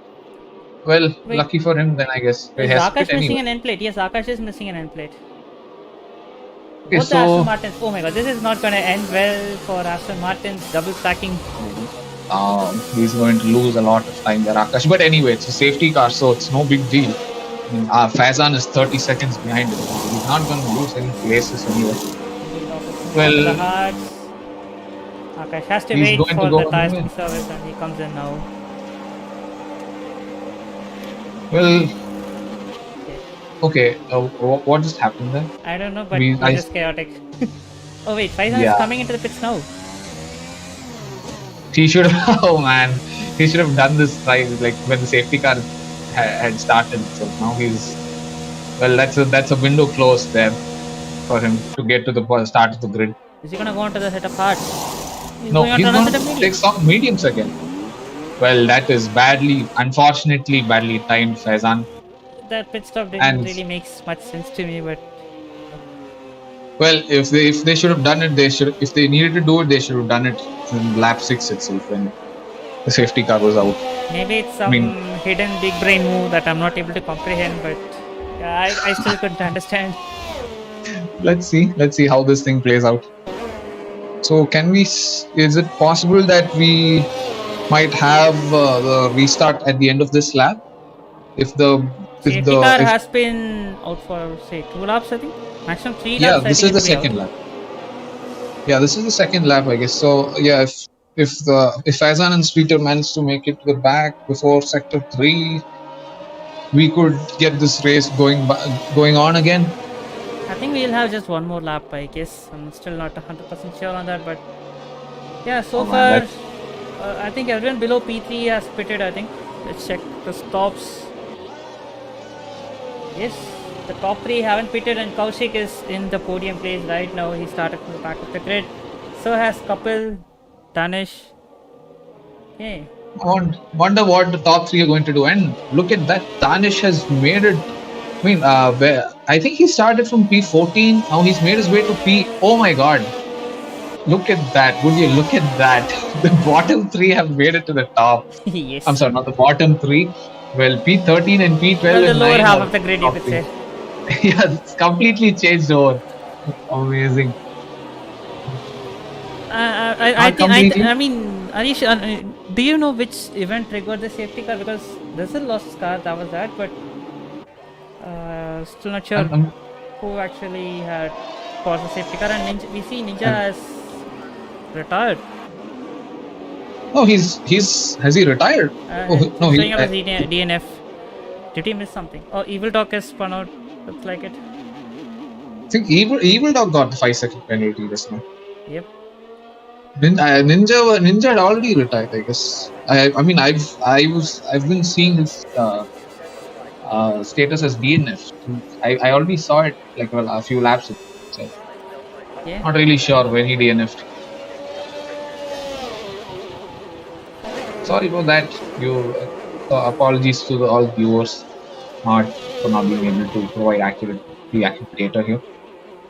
Well, lucky for him then, I guess. Is Akash missing an end plate? Yes, Akash is missing an end plate. Okay, Both the Aston Martins. Oh my god, this is not going to end well for Aston Martins. Double stacking. He's going to lose a lot of time there, Akash. But anyway, it's a safety car, so it's no big deal. I mean, Faizan is 30 seconds behind him. He's not going to lose any places anyway. Well, Well, Akash has to he's wait going to for go the tires to anyway. be serviced and he comes in now. Well, okay. What just happened there? I don't know, but We- it's I- just chaotic. Oh wait, Faizan is Yeah. coming into the pits now. He should have. Oh man, he should have done this right, like when the safety car had started. So now he's. Well, that's a window closed there for him to get to the start of the grid. Is he gonna go onto the set of hearts? He's No, going on he's to going another to medium. take some mediums again. Well, that is unfortunately badly timed, Faizan. That pit stop didn't And- really make much sense to me, but Well, if they should have done it, if they needed to do it, they should have done it in lap 6 itself when the safety car was out. maybe it's some mean- hidden big brain move that I'm not able to comprehend, but yeah, I still couldn't understand. Let's see how this thing plays out. So is it possible that we might have the restart at the end of this lap? If Safety car has been out for say 2 laps, I think. Maximum 3 yeah, laps. I this think is the it'll be second out. lap. Yeah, this is the second lap, I guess. So yeah, if Faizan and Streeter manage to make it to the back before sector 3, we could get this race going on again. I think we'll have just one more lap, I guess. I'm still not 100% sure on that, but yeah, so Oh, man, far, I think everyone below P3 has pitted, I think. Let's check the stops. Yes, the top 3 haven't pitted, and Kaushik is in the podium place right now. He started from the back of the grid. So has Kapil, Tanish. Okay. Wonder what the top 3 are going to do. And look at that, Tanish has made it. I mean, I think he started from P14. Now he's made his way to P. Oh my God! Look at that. Would you look at that? The bottom 3 have made it to the top. Yes. I'm sorry, not the bottom 3. Well, P13 and P12 Well, the and lower 9 half are of the grid, you top could 3. say. Yeah, it's completely changed over. Amazing. I mean, Anish, do you know which event triggered the safety car? Because Rystle lost his car, that was that, but still not sure who actually had caused the safety car. And we see Ninja has retired. Oh, has he retired? No, Showing up as DNF. Did he miss something? Oh, Evil Dog has spun out. Looks like it. I think Evil Dog got the 5-second penalty just now. Yep. Ninja had already retired, I guess. I mean, I've been seeing his status as DNF. I already saw it like a few laps ago. So Yeah. not really sure when he DNF'd. Sorry about that. Apologies to all viewers for not being able to provide accurate data here.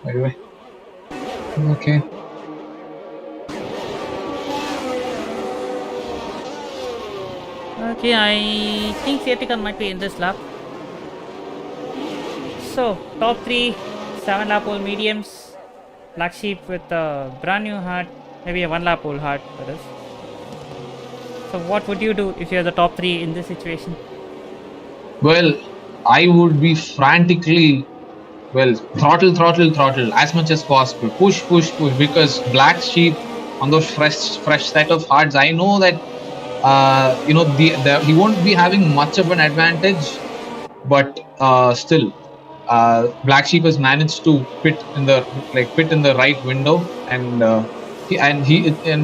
By the way. Okay. Okay, I think safety car might be in this lap. So, top 3, 7 lap old mediums. Blacksheep with a brand new heart, maybe a 1 lap old heart that is. So, what would you do if you're the top 3 in this situation? Well, I would be frantically, throttle as much as possible. Push, because Blacksheep on those fresh set of hearts, I know that he won't be having much of an advantage, but still, Blacksheep has managed to pit in the right window, and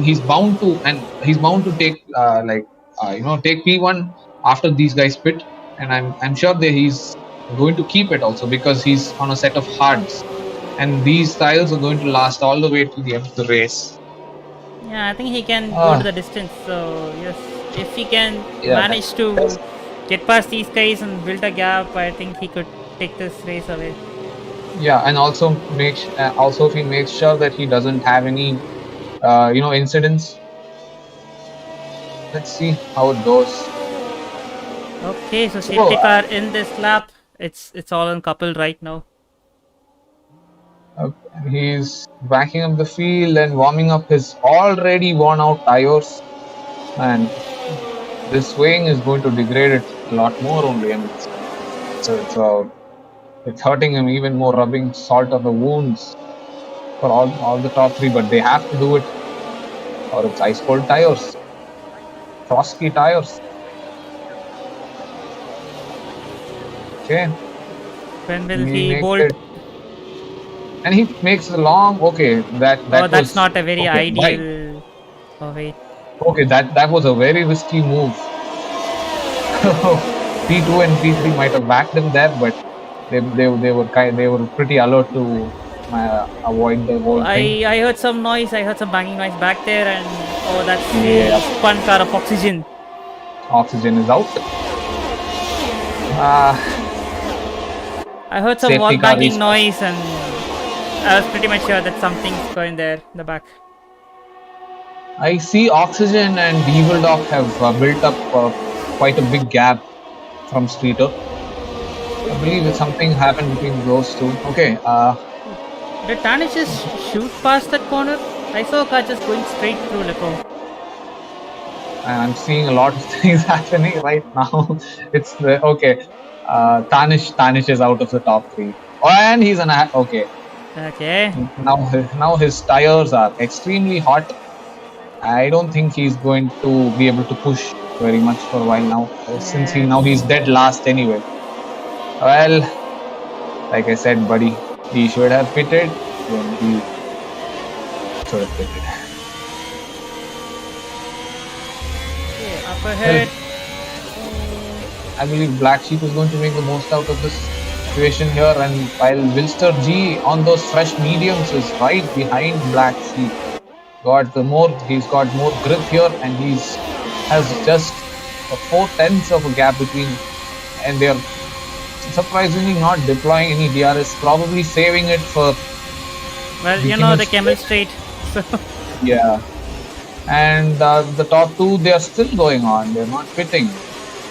he's bound to take take P1 after these guys pit, and I'm sure that he's going to keep it also because he's on a set of hards, and these tires are going to last all the way to the end of the race. Yeah, I think he can go to the distance. So yes, if he can manage to get past these guys and build a gap, I think he could take this race away. Yeah, and also if he makes sure that he doesn't have any incidents. Let's see how it goes. Okay, so safety car in this lap. It's all on Kapil right now. He's backing up the field and warming up his already worn out tires. And this weighing is going to degrade it a lot more only, and it's hurting him even more, rubbing salt on the wounds for all the top three. But they have to do it, or it's ice cold tires, frosty tires. Okay. When will he bolt? It, and he makes a long. Okay, that Oh, that's was, not a very okay, ideal. Oh wait. Okay, that was a very risky move. P2 and P3 might have backed him there, but they were pretty alert to avoid the whole thing. I heard some noise. I heard some banging noise back there, and oh, that's Yeah. the spun car of Oxygen. Oxygen is out. I heard some Safety wall car banging is- noise, and I was pretty much sure that something's going there in the back. I see Oxygen and Evil Dog have built up quite a big gap from Streeter. I believe that something happened between those two. Okay. Did Tanish just shoot past that corner? I saw a car just going straight through Lepo. I'm seeing a lot of things happening right now. It's okay. Tanish is out of the top three. Oh, and he's okay. Okay. Now his tires are extremely hot. I don't think he's going to be able to push very much for a while now, since he's dead last anyway. Well, like I said, buddy, he should have pitted when he should have pitted. Okay, up ahead. I believe Blacksheep is going to make the most out of this situation here, and while Wilster G on those fresh mediums is right behind Blacksheep. He's got more grip here, and has just a 4/10 of a gap between, and they're surprisingly not deploying any DRS, probably saving it for. Well, you know the camel straight. So Yeah, and the top two, they are still going on. They're not pitting. I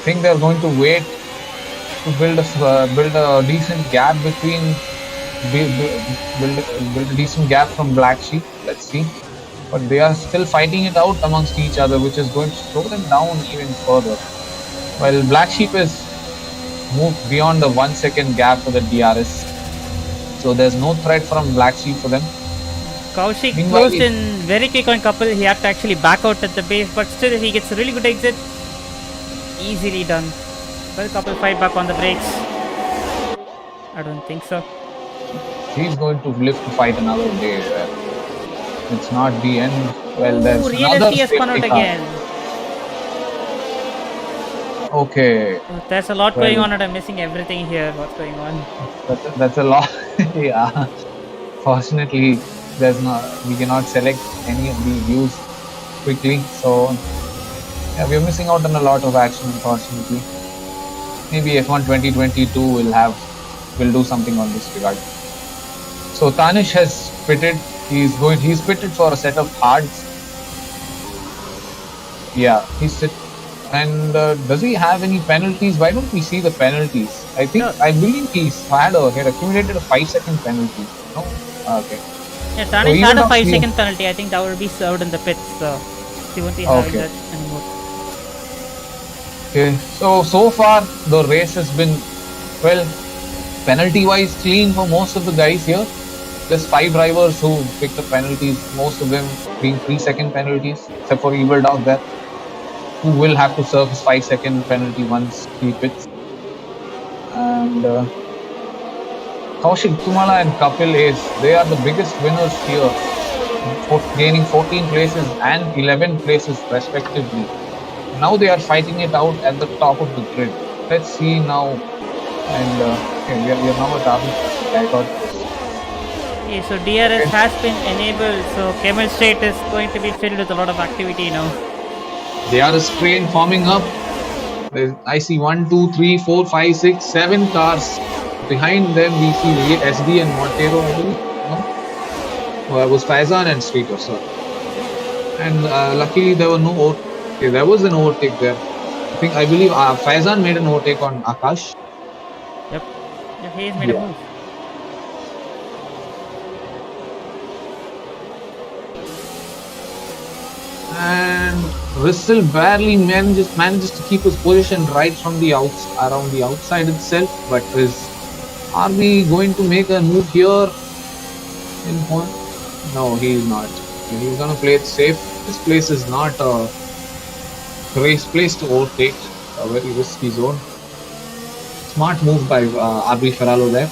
think they're going to wait to build a decent gap between build a decent gap from Blacksheep. Let's see. But they are still fighting it out amongst each other, which is going to slow them down even further. Well, Blacksheep is moved beyond the 1 second gap for the DRS, so there's no threat from Blacksheep for them. Kaushik Meanwhile, closed in very quick on Kapil. He had to actually back out at the base, but still he gets a really good exit. Easily done. Well, Kapil fight back on the brakes. I don't think so. He's going to live to fight another day. It's not the end. Well, there's another Real spun out safety car. again. Okay, There's a lot going on and I'm missing everything here. What's going on? that's a lot. Yeah. Fortunately, we cannot select any of these views quickly, so yeah, we're missing out on a lot of action, unfortunately. Maybe F1 2022 will do something on this regard. So Tanish has pitted. He's pitted for a set of hards. Yeah, and does he have any penalties? Why don't we see the penalties? I believe he had accumulated a 5-second penalty. No? Okay. Yeah, Tanish So had a even 5-second penalty. I think that would be served in the pits, so he won't be having Okay. that anymore. Okay. So far the race has been, well, penalty-wise clean for most of the guys here. There's 5 drivers who picked up penalties, most of them being 3-second penalties, except for Evil Dog there, who will have to serve his 5-second penalty once he pits. And Kaushik Tumala and Kapil they are the biggest winners here, gaining 14 places and 11 places respectively. Now they are fighting it out at the top of the grid. Let's see now. And we are now at RBFeralo. Okay, so DRS has been enabled, so Camel Straight is going to be filled with a lot of activity now. They are a train forming up. I see 1, 2, 3, 4, 5, 6, 7 cars. Behind them we see SD and Montero, I believe. No? It was Faizan and Streeter, sir. And luckily there was an overtake there. I believe Faizan made an overtake on Akash. Yep. Yeah, he has made a move. And Rystle barely manages to keep his position right from the around the outside itself. But is RB going to make a move here in point? No, he's not. He's gonna play it safe. This place is not a great place to overtake. A very risky zone. Smart move by RBFeralo there.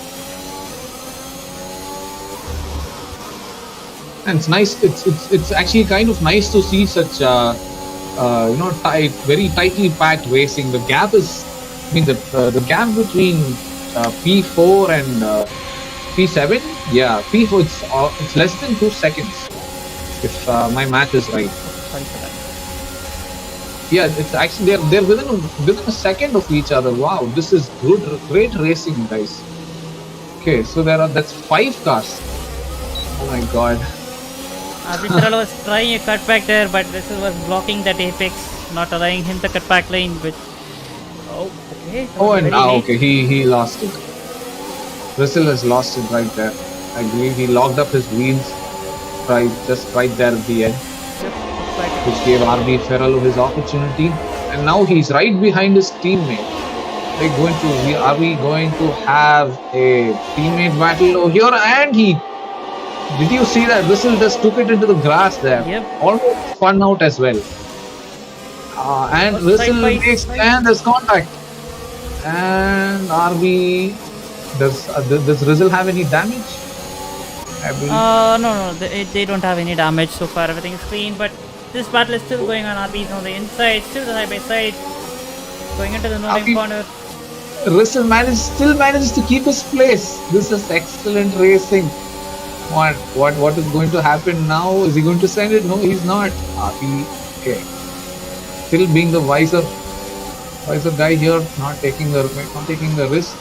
And it's nice. It's actually kind of nice to see such very tightly packed racing. The gap is, the gap between P4 and P7. Yeah, P4 it's less than 2 seconds, if my math is right. Sorry for that. Yeah, it's actually they're within a second of each other. Wow, this is great racing, guys. Okay, so that's 5 cars. Oh my god. RBFeralo was trying a cutback there, but Rystle was blocking that apex, not allowing him the cutback lane. Which okay. Oh, and now okay, he lost it. Rystle has lost it right there. I believe he locked up his wheels just right there at the end, which gave RBFeralo his opportunity. And now he's right behind his teammate. Are we going to have a teammate battle over here? And did you see that Rystle just took it into the grass there? Yep. Almost spun out as well. And Rystle makes, and there's contact. And RB, does Rystle have any damage? I believe. No, they don't have any damage so far. Everything is clean, but this battle is still going on. RB is on the inside, still the side by side, going into the no-name corner. Rystle still manages to keep his place. This is excellent racing. What is going to happen now? Is he going to send it? No, he's not. Okay. Still being the wiser guy here, not taking the risk.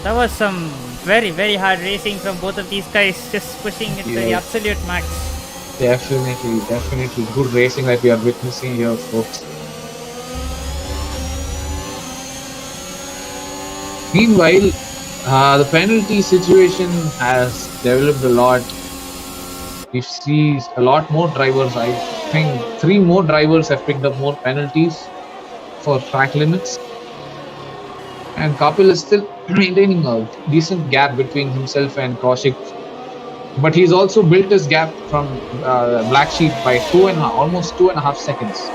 That was some very, very hard racing from both of these guys, just pushing it to the absolute max. Definitely good racing that we are witnessing here, folks. Meanwhile, the penalty situation has developed a lot. We see a lot more drivers. I think 3 more drivers have picked up more penalties for track limits. And Kapil is still maintaining a decent gap between himself and Kaushik. But he's also built his gap from Blacksheep by almost 2.5 seconds.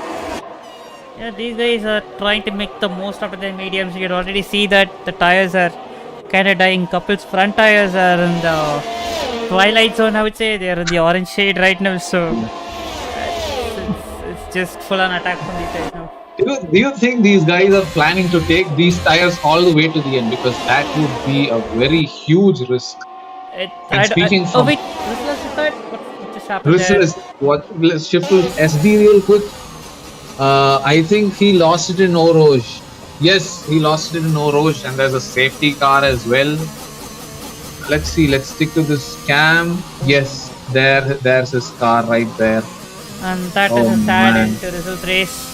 Yeah, these guys are trying to make the most out of their mediums. You can already see that the tires are kind of dying. Kapil's front tires are in the twilight zone, I would say. They're in the orange shade right now, so it's just full on attack from these guys now. Do you think these guys are planning to take these tires all the way to the end? Because that would be a very huge risk. Wait, Rystle what just happened there? Let's shift to SD real quick. I think he lost it in Oroge. Yes, he lost it in Oroge, and there's a safety car as well. Let's see, let's stick to this cam. Yes, there's his car right there. And that is a sad end to Rystle's race.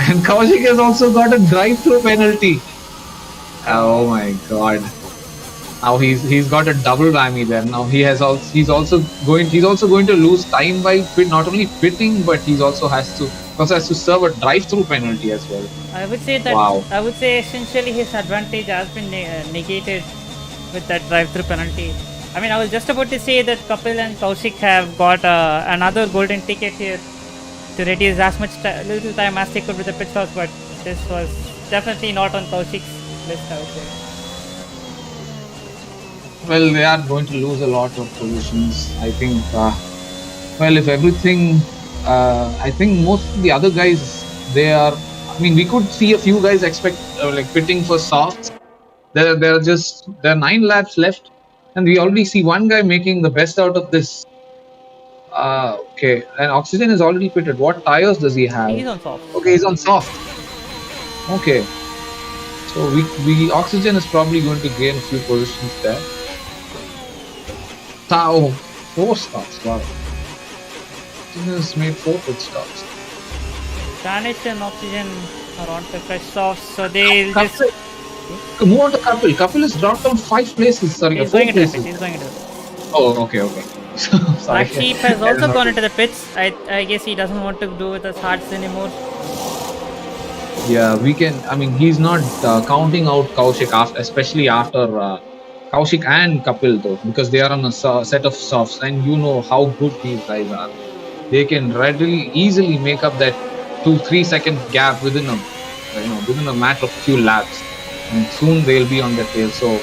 And Kaushik has also got a drive-through penalty. Oh my god. Now he's got a double whammy there. Now he's also going to lose time by not only pitting, but he also has to serve a drive-through penalty as well. I would say that I would say essentially his advantage has been negated with that drive-through penalty. I mean, I was just about to say that Kapil and Kaushik have got another golden ticket here to reduce as much little time as they could with the pit stops, but this was definitely not on Kaushik's list, I would say. Well, they are going to lose a lot of positions. I think, if everything, I think most of the other guys, we could see a few guys pitting for softs. There are 9 laps left, and we already see one guy making the best out of this. Okay, and Oxygen is already pitted. What tires does he have? He's on soft. Okay, he's on soft. Okay, so Oxygen is probably going to gain a few positions there. 4 stops. Wow, Oxygen has made 4 pit stops. Tanish and Oxygen are on the fresh softs, so they'll just move on to Kapil. Kapil has dropped down 5 places. Sorry, he's 4 going into places. it. He's going into it. Oh, okay. Sorry. Blacksheep has also gone into the pits. I guess he doesn't want to do with us hearts anymore. Yeah, we can. I mean, he's not counting out Kaushik after, especially after Kaushik and Kapil though, because they are on a set of softs, and you know how good these guys are. They can readily, easily make up that 2-3 second gap within a matter of few laps, and soon they'll be on their tail. So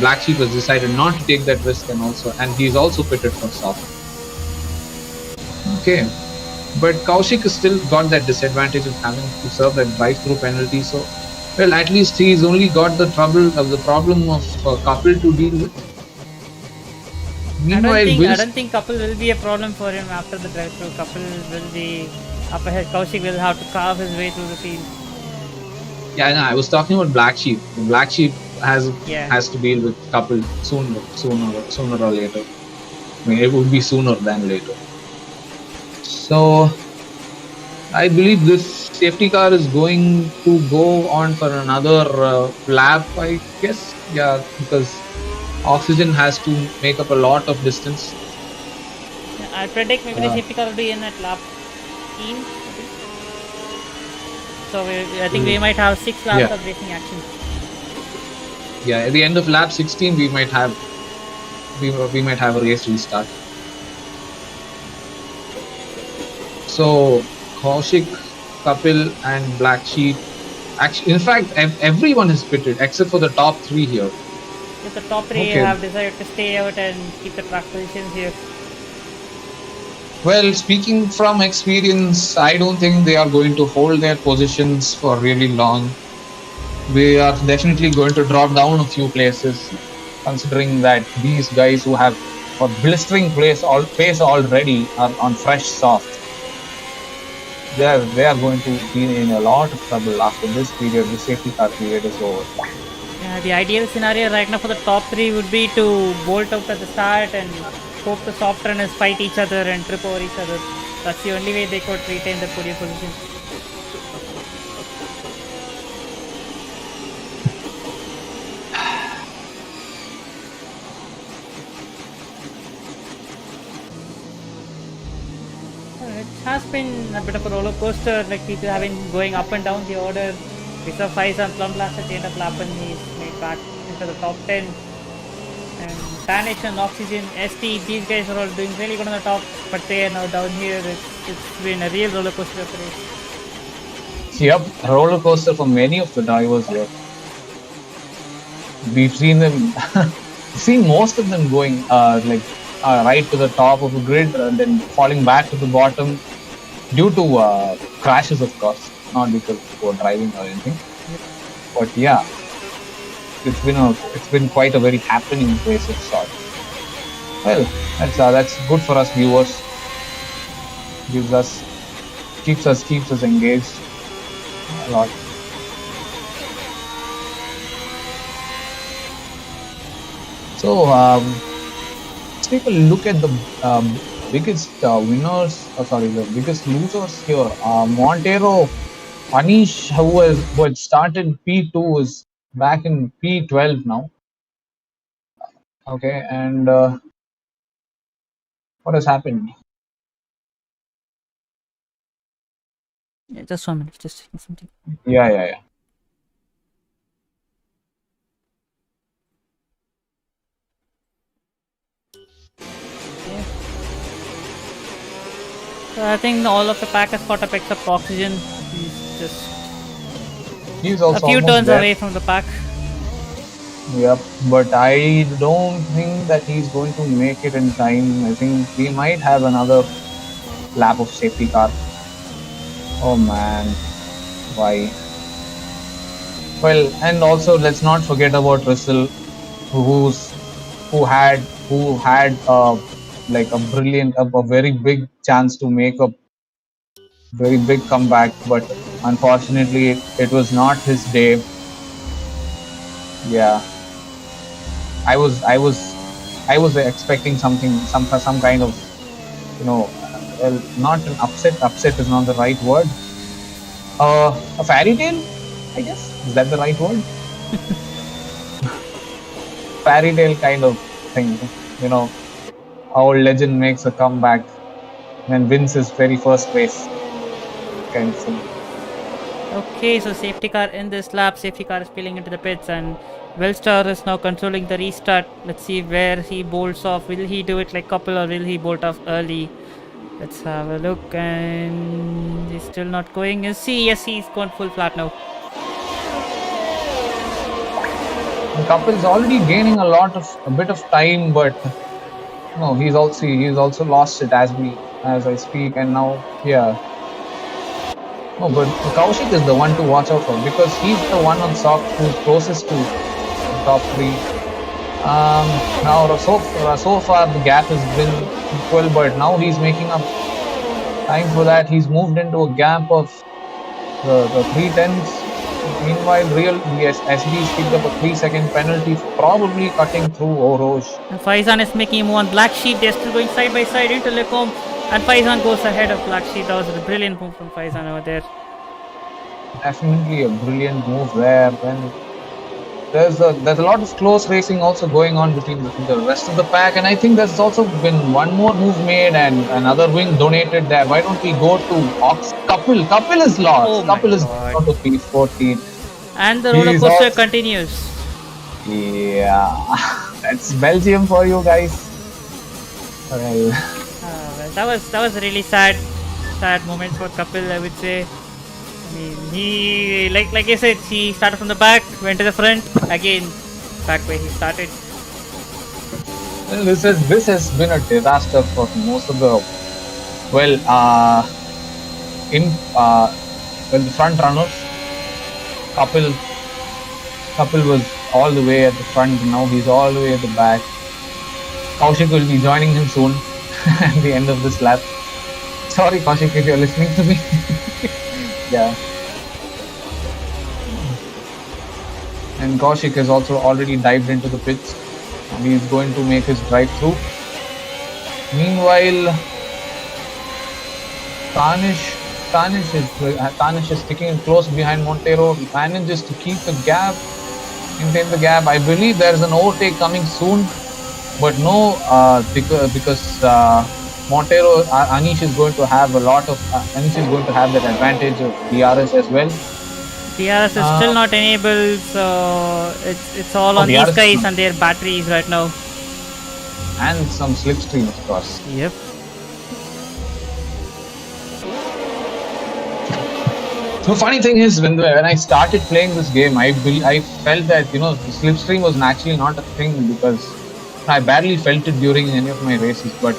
Blacksheep has decided not to take that risk, and he's also pitted for soft. Okay. But Kaushik has still got that disadvantage of having to serve that drive-through penalty. So, well, at least he's only got the problem of Kapil to deal with. Meanwhile, I don't think Kapil will be a problem for him after the drive-through. Kapil will be up ahead. Kaushik will have to carve his way through the field. Yeah, no, I was talking about Blacksheep. Blacksheep has to deal with Kapil sooner or later. I mean, it would be sooner than later. So, I believe this safety car is going to go on for another lap, I guess. Yeah, because Oxygen has to make up a lot of distance. I predict maybe the safety car will be in at lap 15. So I think we might have 6 laps of racing action. Yeah, at the end of lap 16, we might have a race restart. So Kaushik, Kapil, and Blacksheep. Actually, in fact, everyone is pitted except for the top 3 here. Just the top 3 have decided to stay out and keep the track positions here. Well, speaking from experience, I don't think they are going to hold their positions for really long. We are definitely going to drop down a few places, considering that these guys who have a blistering pace already are on fresh soft. They are going to be in a lot of trouble after this period. The safety car period is over. Yeah, the ideal scenario right now for the top 3 would be to bolt out at the start and hope the soft runners fight each other and trip over each other. That's the only way they could retain the podium position. It has been a bit of a roller coaster, like people have been going up and down the order. We saw Faiz on Plum Blast at the end of lap and he's made back into the top 10. And Tanish and Oxygen, ST, these guys are all doing really good on the top, but they are now down here. It's been a real roller coaster of a race. Yep, a roller coaster for many of the drivers here. We've seen them, seen most of them going right to the top of the grid and then falling back to the bottom due to crashes, of course, not because of driving or anything. But yeah, it's been quite a very happening race of sorts. Well, that's good for us viewers. Keeps us engaged a lot. So let's take a look at the biggest the biggest losers here. Montero, Anish, who had started P2, is back in P12 now. Okay, and what has happened? Yeah, just 1 minute, just checking something. Yeah. So I think all of the pack has caught up except Oxygen. He's also a few turns away from the pack. Yep, but I don't think that he's going to make it in time. I think we might have another lap of safety car. Oh man, why? Well, and also let's not forget about Rystle, who had a very big chance to make a very big comeback, but unfortunately it was not his day. Yeah, I was expecting some kind of, well, not an upset. Upset is not the right word. A fairy tale, I guess. Is that the right word? Fairy tale kind of thing, our legend makes a comeback and wins his very first race. Kind of thing. Okay, so safety car in this lap, safety car is spilling into the pits, and Wilster is now controlling the restart. Let's see where he bolts off. Will he do it like Kapil or will he bolt off early? Let's have a look, and he's still not going. Yes, he's gone full flat now. Kapil's already gaining a bit of time, but no, he's also lost it as I speak, and now No, but Kaushik is the one to watch out for because he's the one on soft who's closest to the top 3. Now so far the gap has been equal, but now he's making up time for that. He's moved into a gap of the 3/10s. Meanwhile, SB has picked up a 3-second penalty for probably cutting through Oroge. And Faizan is making a move on Blacksheep. They're still going side by side into Lecom. And Faizan goes ahead of Blacksheep. That was a brilliant move from Faizan over there. Definitely a brilliant move there. And there's a lot of close racing also going on between the rest of the pack. And I think there's also been one more move made and another wing donated there. Why don't we go to Ox? Kapil is lost. Oh Kapil is out of P14. And the roller coaster continues. Yeah, that's Belgium for you guys. Well, that was a really sad moment for Kapil, I would say. I mean, he like I said, he started from the back, went to the front, again back where he started. well, this has been a disaster for most of the the front runners. Kapil was all the way at the front, now he's all the way at the back. Kaushik will be joining him soon at the end of this lap. Sorry Kaushik if you're listening to me. Yeah. And Kaushik has also already dived into the pits. And he's going to make his drive through. Meanwhile, Tanish is sticking close behind Montero. He manages to keep the gap, maintain the gap. I believe there's an overtake coming soon, but no, because Montero, Anish is going to have that advantage of DRS as well. DRS is still not enabled, so it's all on these guys and their batteries right now. And some slipstream, of course. Yep. The funny thing is, when I started playing this game, I felt that the slipstream was actually not a thing because I barely felt it during any of my races. But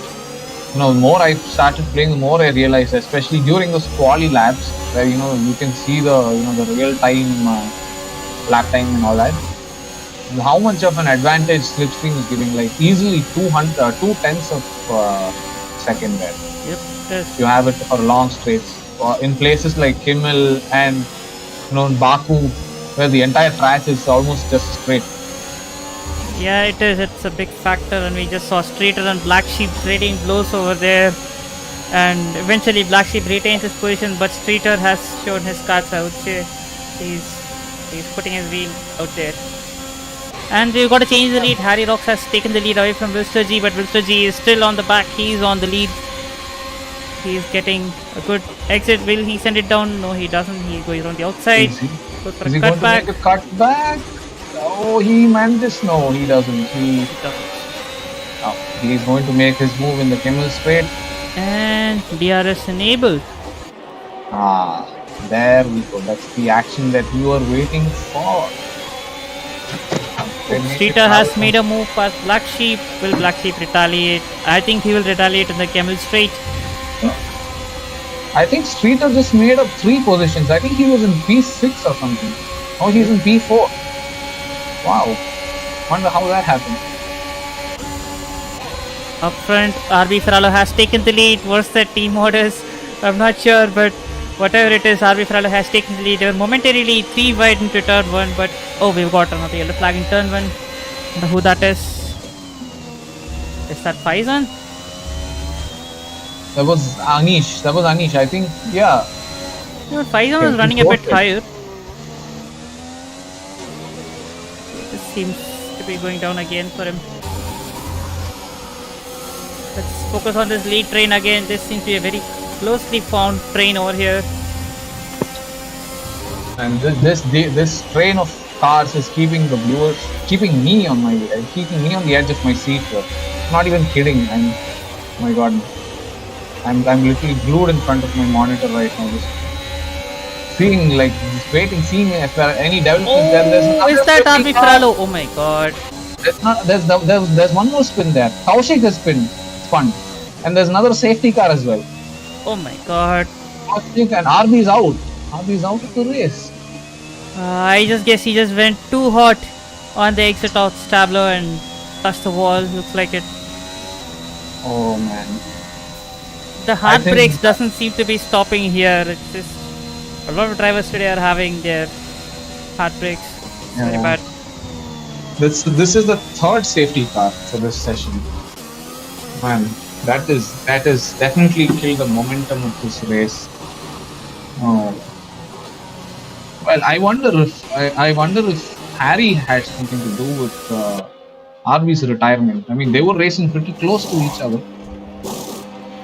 the more I started playing, the more I realized, especially during those quali laps, where you can see the real time lap time and all that, how much of an advantage slipstream is giving, like easily 2/10 of second there. Yep. You have it for long straights. In places like Kimmel and Baku, where the entire track is almost just straight. Yeah, it is. It's a big factor, and we just saw Streeter and Blacksheep trading blows over there. And eventually, Blacksheep retains his position, but Streeter has shown his cards. I would say he's putting his wheel out there. And we've got to change the lead. Harry Rocks has taken the lead away from Wilster G, but Wilster G is still on the back. He's on the lead. He's getting a good exit. Will he send it down? No, he doesn't. He goes on the outside. Is he Goes going to make a cut back? Oh, he manages. No, he doesn't. He's going to make his move in the Kimmel straight. And DRS enabled. There we go. That's the action that you were waiting for. Streeter has made a move past Blacksheep. Will Blacksheep retaliate? I think he will retaliate in the Kimmel straight. I think Streeter just made up 3 positions. I think he was in P6 or something. Oh, he's in P4. Wow. Wonder how that happened. Up front, RBFeralo has taken the lead. What's the team orders? I'm not sure, but whatever it is, RBFeralo has taken the lead. They were momentarily 3 wide into turn 1, but we've got another yellow flag in turn 1. Wonder who that is. Is that Faizan? That was Anish. I think, yeah. Faizan was running a bit higher. This seems to be going down again for him. Let's focus on this lead train again. This seems to be a very closely formed train over here. And this train of cars is keeping the viewers, keeping me on the edge of my seat. Not even kidding. Oh my God, I'm literally glued in front of my monitor right now. Just seeing seeing if there are any developments there. Is that RBFeralo? Oh my God. There's one more spin there. Kaushik has spun, and there's another safety car as well. Oh my God. Kaushik and RB is out. RB is out of the race. I just guess he just went too hot on the exit of Stablo and touched the wall. Looks like it. Oh man. The hard brakes doesn't seem to be stopping here. It's just a lot of drivers today are having their hard brakes. Very bad. This is the third safety car for this session. Man, that is definitely killed the momentum of this race. Oh. Well, I wonder if Harry had something to do with RB's retirement. I mean, they were racing pretty close to each other.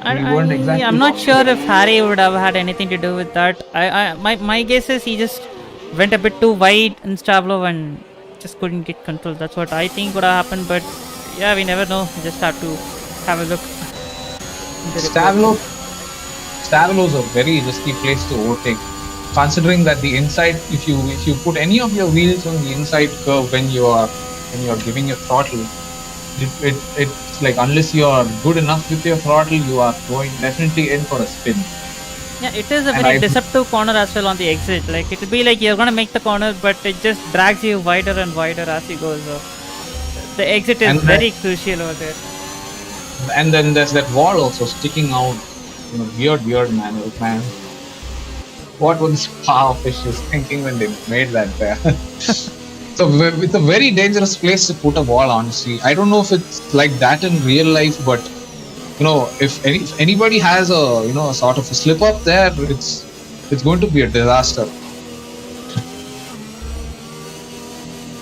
I'm not sure if Harry would have had anything to do with that. My guess is he just went a bit too wide in Stablo and just couldn't get control. That's what I think would have happened. But yeah, we never know. We just have to have a look. Stablo is a very risky place to overtake, considering that the inside, if you put any of your wheels on the inside curve when you are giving your throttle, it's like unless you are good enough with your throttle, you are going definitely in for a spin. Yeah, it is a very deceptive corner as well on the exit. Like it will be like you're gonna make the corner, but it just drags you wider and wider as you go. So the exit is very crucial over there. And then there's that wall also sticking out. Weird man. What were the Spa officials thinking when they made that there? So it's a very dangerous place to put a wall, honestly. I don't know if it's like that in real life, but if anybody has a sort of a slip up there, it's going to be a disaster.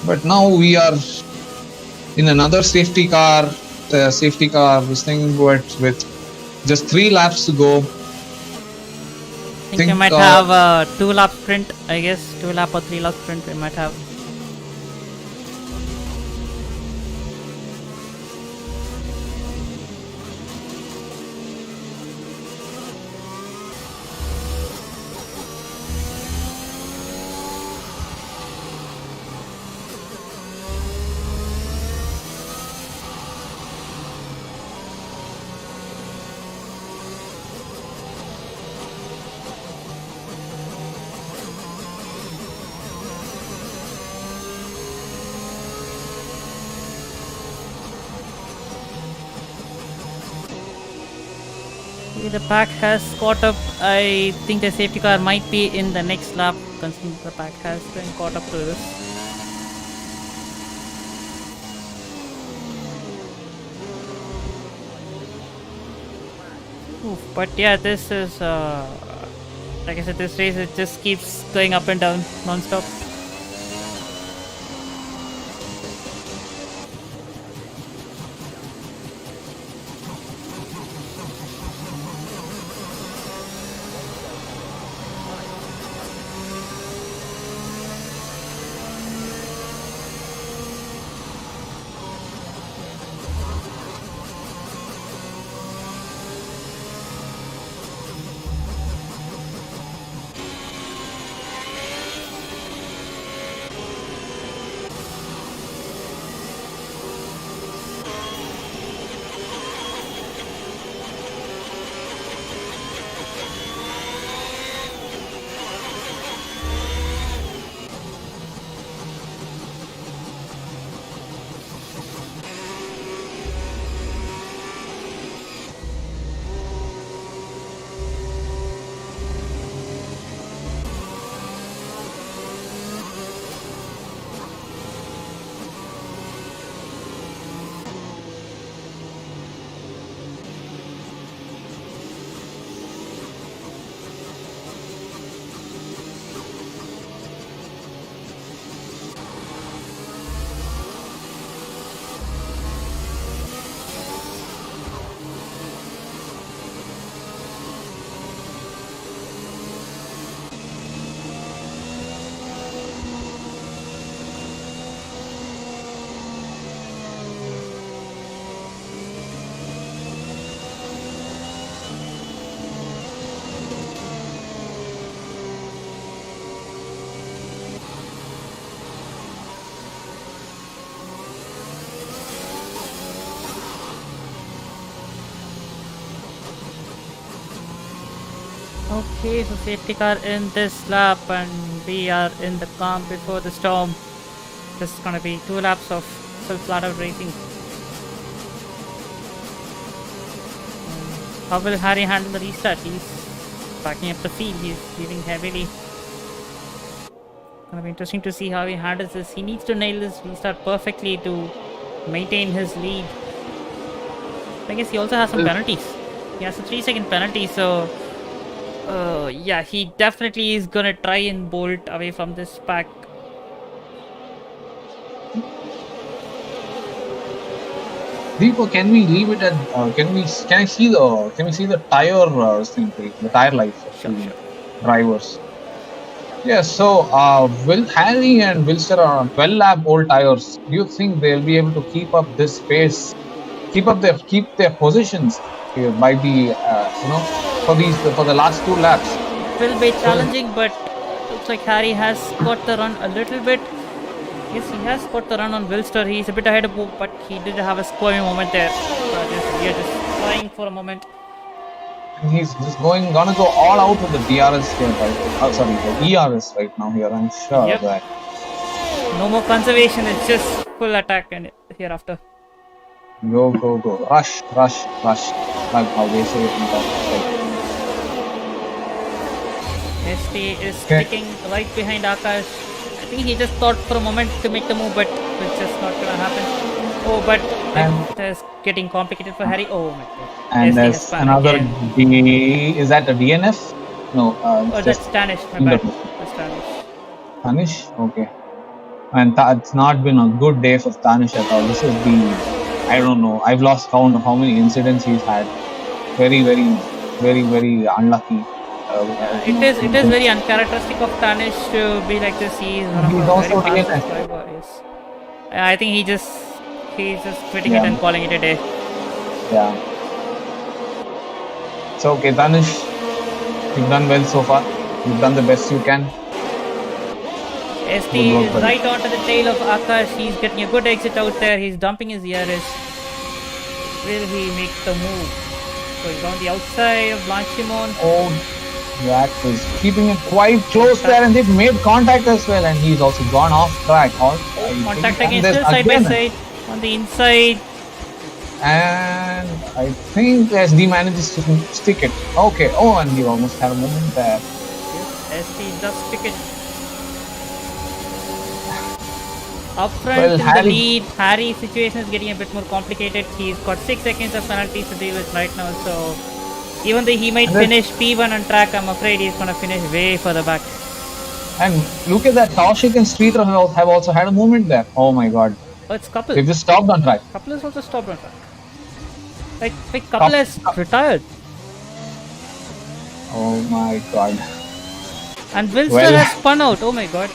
But now we are in another safety car. This thing with just 3 laps to go. I think we might have a 2-lap sprint, I guess. 2-lap or 3-lap sprint we might have. The pack has caught up. I think the safety car might be in the next lap, considering the pack has been caught up to this. Oof, but yeah, this is like I said, this race it just keeps going up and down non-stop. Okay, so safety car in this lap, and we are in the calm before the storm. This is gonna be 2 laps of full flat out racing. How will Harry handle the restart? He's backing up the field, he's leaving heavily. Gonna be interesting to see how he handles this. He needs to nail this restart perfectly to maintain his lead. I guess he also has some penalties. He has a 3-second penalty, so yeah, he definitely is gonna try and bolt away from this pack. Deepak, can we leave it at? Can we see the tire thing, the tire life of the drivers? Yes. So will Harry and Wilster are on 12 lap old tires? Do you think they'll be able to keep up this pace, keep their positions here by the for the last 2 laps? Will be challenging, but looks like Harry has got the run a little bit. Yes, he has got the run on Wilster. He's a bit ahead of him, but he did have a scoring moment there. We are just flying for a moment. He's just gonna go all out with the DRS here, right? Sorry, the ERS right now here. I'm sure of that. No more conservation. It's just full attack and hereafter. Go, rush, like how they say it in that. ST is sticking right behind Akash. I think he just thought for a moment to make the move, but it's just not gonna happen. Oh, but it is getting complicated for Harry. Oh my god. And there's another is that a DNF? No. Oh, that's Tanish. My bad. That's Tanish. Tanish? Okay. And it's not been a good day for Tanish at all. This is I don't know. I've lost count of how many incidents he's had. Very unlucky. It is very uncharacteristic of Tanish to be like this. He's one of the very fastest drivers. I think he's just quitting it and calling it a day. Yeah. So okay, Tanish, you've done well so far. You've done the best you can. ST is right onto the tail of Akash. He's getting a good exit out there. He's dumping his ERS. Will he make the move? So he's on the outside of Blacksheep. Oh, that was keeping it quite close there, and they've made contact as well, and he's also gone off track. Contact again, still side by side on the inside. And I think SD manages to stick it. Okay, oh, and he almost had a moment there. Yes, SD does stick it. Up front in the lead, Harry's situation is getting a bit more complicated. He's got 6 seconds of penalties to deal with right now, so even though he might finish P1 on track, I'm afraid he's going to finish way further back. And look at that, Toshik and Streeter have also had a moment there. Oh my god. Oh, it's Kapil. They've just stopped on track. Kapil has also stopped on track. Like Kapil has retired. Oh my god. And Wilster has spun out. Oh my god.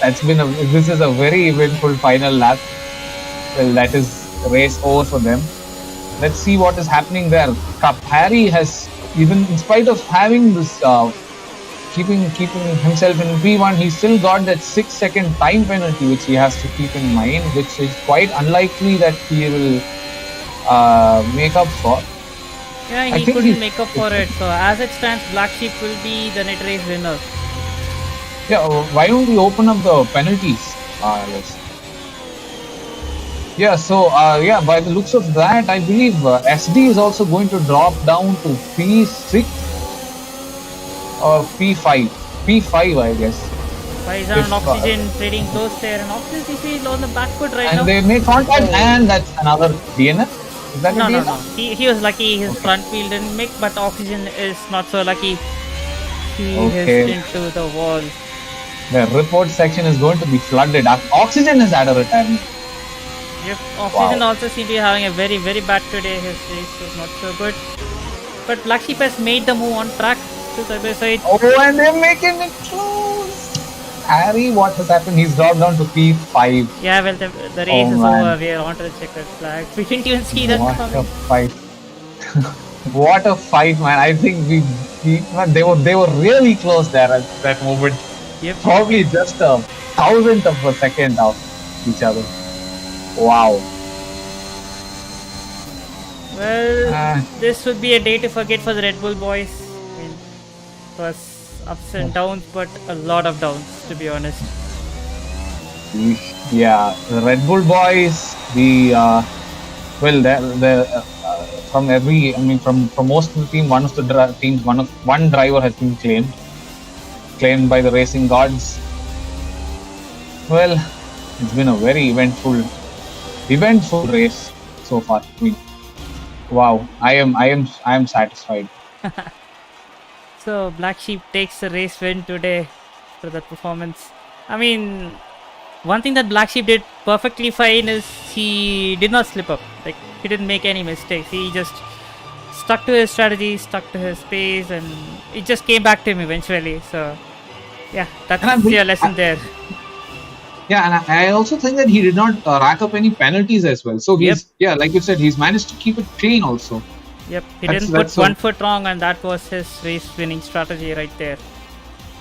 This is a very eventful final lap. Well, that is race over for them. Let's see what is happening there. Harry has, even in spite of having this keeping himself in P1, he still got that 6-second time penalty which he has to keep in mind, which is quite unlikely that he will make up for. Yeah, he couldn't make up for it. So as it stands, Blacksheep will be the net race winner. Yeah, why don't we open up the penalties? Yeah, so by the looks of that, I believe SD is also going to drop down to P6 or P5. P5, I guess. He's on oxygen, trading close there, and oxygen is on the back foot right now. And they make contact, and that's another DNF. Is that no, a DNF? No. He was lucky his front wheel didn't make, but oxygen is not so lucky. He hit into the wall. The report section is going to be flooded. Oxygen is at a retirement. Yep, Oxygen also seems to be having a very bad today. His race was not so good. But Blacksheep has made the move on track to side by side. Oh, and they're making it close. Harry, what has happened? He's dropped down to P5. Yeah, well, the race is over. We are onto the checkered flag. We didn't even see that coming. What a fight. What a fight, man. I think they were really close there at that moment. Yep. Probably just a thousandth of a second of each other. Wow. Well, this would be a day to forget for the Red Bull boys. I mean, it was ups and downs, but a lot of downs, to be honest. Yeah, the Red Bull boys, from most of the team, one driver has been claimed by the racing gods. Well, it's been a very eventful race so far. I mean, wow, I am satisfied. So Blacksheep takes the race win today for that performance. I mean, one thing that Blacksheep did perfectly fine is he did not slip up. Like, he didn't make any mistakes. He just stuck to his strategy, stuck to his pace, and it just came back to him eventually. So, yeah, that's your lesson there. Yeah, and I also think that he did not rack up any penalties as well. So like you said, he's managed to keep it clean also. Yep, he didn't put one foot wrong, and that was his race-winning strategy right there.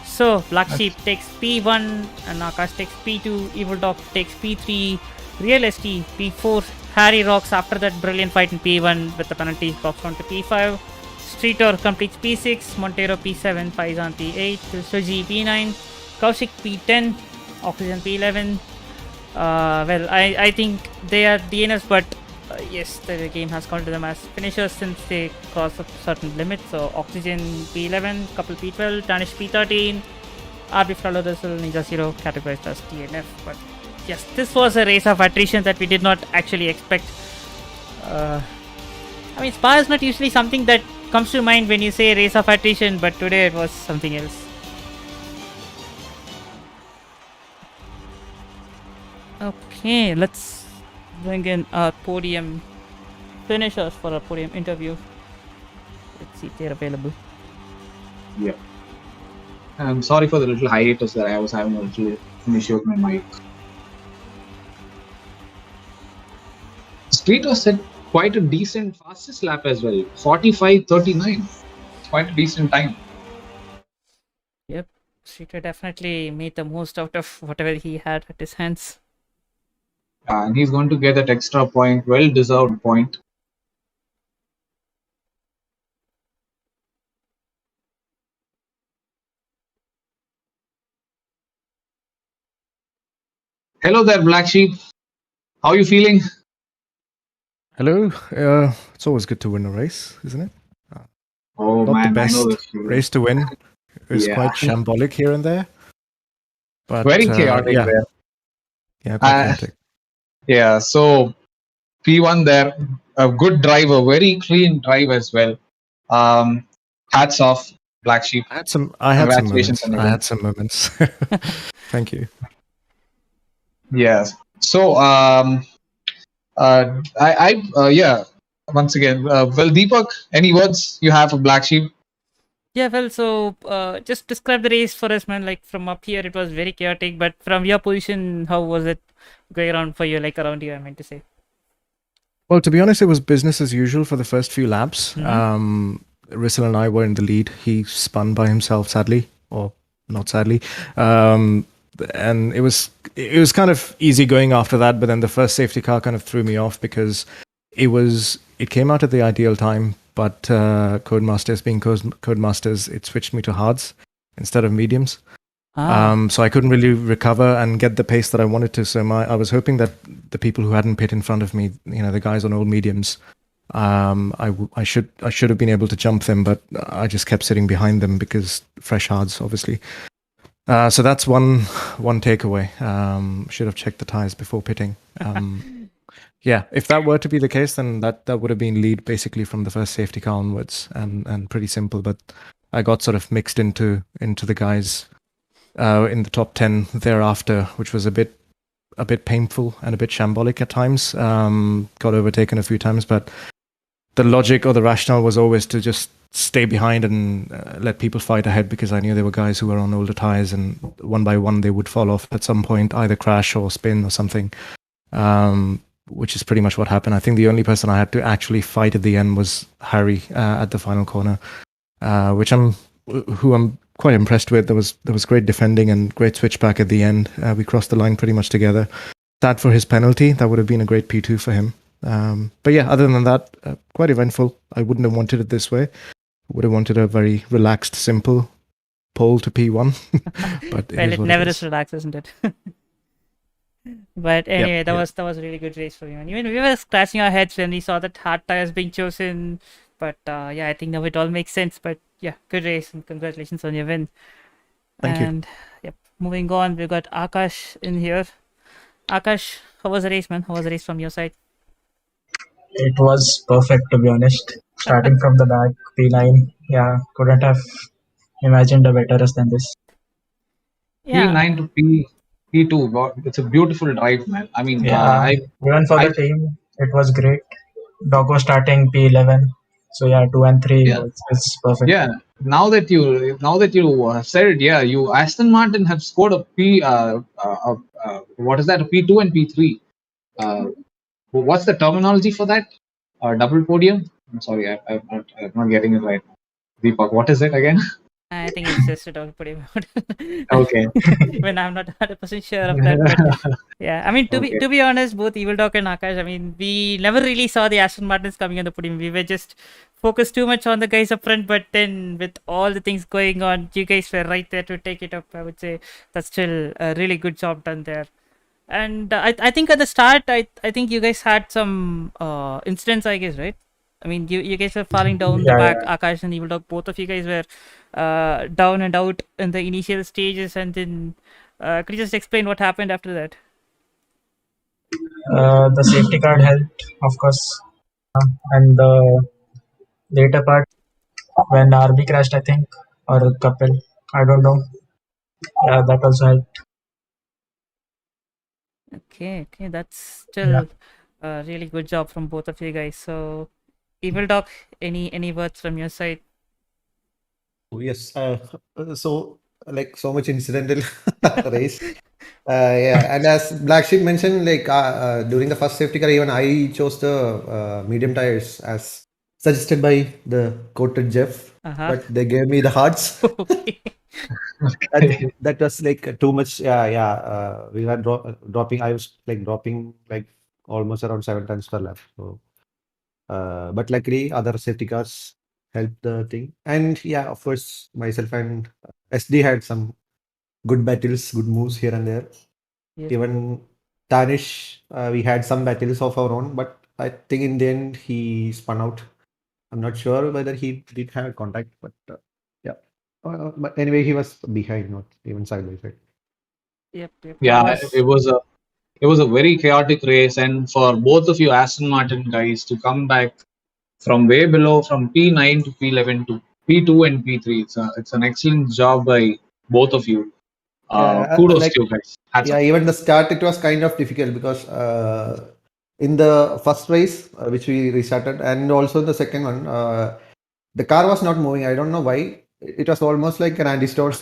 So, Blacksheep takes P1, and Akash takes P2, Evil Dog takes P3, Real-ST P4, Harry rocks after that brilliant fight in P1 with the penalty, drops on to P5, Streeter completes P6, Montero P7, Faizan P8, Suji P9, Kaushik P10, Oxygen P11. Well, I think they are DNFs, but yes, the game has counted them as finishers since they cross a certain limit. So Oxygen P11, Kapil P12, Tanish P13, RBFeralo, rystle, NinjaZero categorized as DNF. But yes, this was a race of attrition that we did not actually expect. I mean, Spa is not usually something that comes to mind when you say race of attrition, but today it was something else. Okay, let's bring in our podium finishers for a podium interview. Let's see if they're available. Yeah. I'm sorry for the little hiatus that I was having a little issue with my mic. Streeter set quite a decent fastest lap as well. 45:39. Quite a decent time. Yep, Streeter definitely made the most out of whatever he had at his hands. And he's going to get that extra point, well-deserved point. Hello there, Blacksheep. How are you feeling? Hello. It's always good to win a race, isn't it? Oh Not man, the I know best this feeling. race to win. It was Yeah. quite shambolic here and there. But, Very chaotic yeah. there. Yeah, quite chaotic. Yeah, so P1 there, a good drive, a very clean drive as well. Hats off, Blacksheep. I had some moments. on I had some moments. Thank you. Yes. So once again, well, Deepak, any words you have for Blacksheep? Yeah, well, so just describe the race for us, man. Like, from up here, it was very chaotic, but from your position, how was it going around for you, like around here, I meant to say? Well, to be honest, it was business as usual for the first few laps. Rystle and I were in the lead. He spun by himself, sadly, or not sadly. And it was kind of easy going after that, but then the first safety car kind of threw me off because it came out at the ideal time, but Codemasters being Codemasters, it switched me to hards instead of mediums. So I couldn't really recover and get the pace that I wanted to. So I was hoping that the people who hadn't pit in front of me, the guys on old mediums, I should have been able to jump them, but I just kept sitting behind them because fresh hards, obviously. So that's one takeaway. Should have checked the tires before pitting. Yeah, if that were to be the case, then that would have been lead basically from the first safety car onwards, and pretty simple. But I got sort of mixed into the guys in the top 10 thereafter, which was a bit painful and a bit shambolic at times. Got overtaken a few times, but the logic or the rationale was always to just stay behind and let people fight ahead, because I knew there were guys who were on older tires, and one by one they would fall off at some point, either crash or spin or something. Which is pretty much what happened. I think the only person I had to actually fight at the end was Harry at the final corner, who I'm quite impressed with. There was great defending and great switchback at the end. We crossed the line pretty much together. That for his penalty, that would have been a great P2 for him. But yeah, other than that, quite eventful. I wouldn't have wanted it this way. Would have wanted a very relaxed, simple pole to P1. But Well, is it what never it is relaxed, isn't it? But anyway, that was a really good race for you. And even we were scratching our heads when we saw that hard tires being chosen. But yeah, I think now it all makes sense. But yeah, good race and congratulations on your win. Thank you. And yep, moving on, we've got Akash in here. Akash, how was the race, man? How was the race from your side? It was perfect, to be honest. Starting from the back, P9, yeah, couldn't have imagined a better race than this. Yeah, P9 to P2, wow, it's a beautiful drive, man. I mean, Yeah, even for I the team, it was great. Doggo starting P11, so yeah, 2 and 3 yeah, was perfect. yeah. Now that you said it, yeah, you Aston Martin have scored a what is that? A P2 and P3. What's the terminology for that? Double podium. I'm sorry, I'm not getting it right. Deepak, what is it again? I think it's just a dog putting out. Okay. When I'm not 100% sure of that, but yeah, I mean to be honest, both Evil Dog and Akash, I mean, we never really saw the Aston Martins coming on the podium. We were just focused too much on the guys up front, but then with all the things going on, you guys were right there to take it up. I would say that's still a really good job done there. And I think at the start, I think you guys had some incidents, I guess, right? I mean, you guys were falling down the back. Akash and Evil Dog, both of you guys were down and out in the initial stages, and then could you just explain what happened after that? The safety card helped, of course, and the later part when RB crashed, I think, or Kapil, I don't know. Yeah, that also helped. Okay, that's still a really good job from both of you guys. So, Evil Dog, any words from your side? Oh, yes. So like so much incidental race. Yeah, and as Blacksheep mentioned, like during the first safety car, even I chose the medium tires as suggested by the coated Jeff, but they gave me the hards. Okay. that was like too much. Yeah. We were dropping. I was like dropping like almost around 7 tons per lap. So, but luckily, other safety cars helped the thing. And yeah, of course, myself and SD had some good battles, good moves here and there. Yes. Even Tanish, we had some battles of our own, but I think in the end he spun out. I'm not sure whether he did have contact, but yeah. But anyway, he was behind, not even side by side. Yep. Yeah, it was a very chaotic race, and for both of you Aston Martin guys to come back from way below, from P9 to P11 to P2 and P3, it's an excellent job by both of you. Kudos to you guys. Hats off. Even the start it was kind of difficult because in the first race which we restarted, and also the second one, the car was not moving. I don't know why. It was almost like an anti-store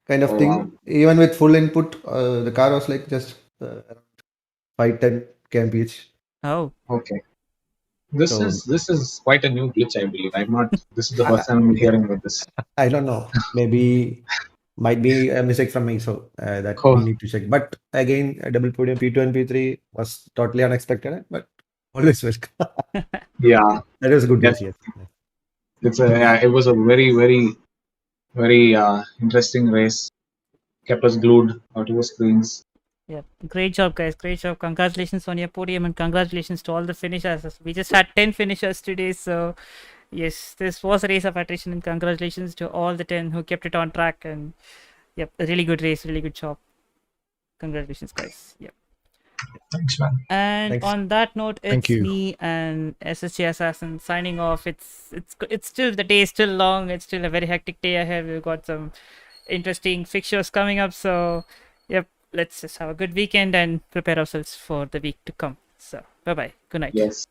kind of thing. Wow. Even with full input, the car was like just 5-10 kmph. Oh, okay. This is quite a new glitch, I believe. This is the first time I'm hearing about this. I don't know. Maybe might be a mistake from me, so that we need to check. But again, a double podium P2 and P3 was totally unexpected, but always welcome. Yeah, that was good. Yes. It was a very, very, very interesting race. Kept us glued to the screens. yeah, great job, guys. Great job. Congratulations on your podium, and congratulations to all the finishers. We just had 10 finishers today, so yes, this was a race of attrition, and congratulations to all the 10 who kept it on track. And yep, a really good race, really good job. Congratulations, guys. Yep. Thanks, man. And Thanks. on that note, Thank it's you. me and SSJAssassin signing off. It's still, the day is still long. It's still a very hectic day ahead. We've got some interesting fixtures coming up. So yep, let's just have a good weekend and prepare ourselves for the week to come. So bye bye. Good night. Yes.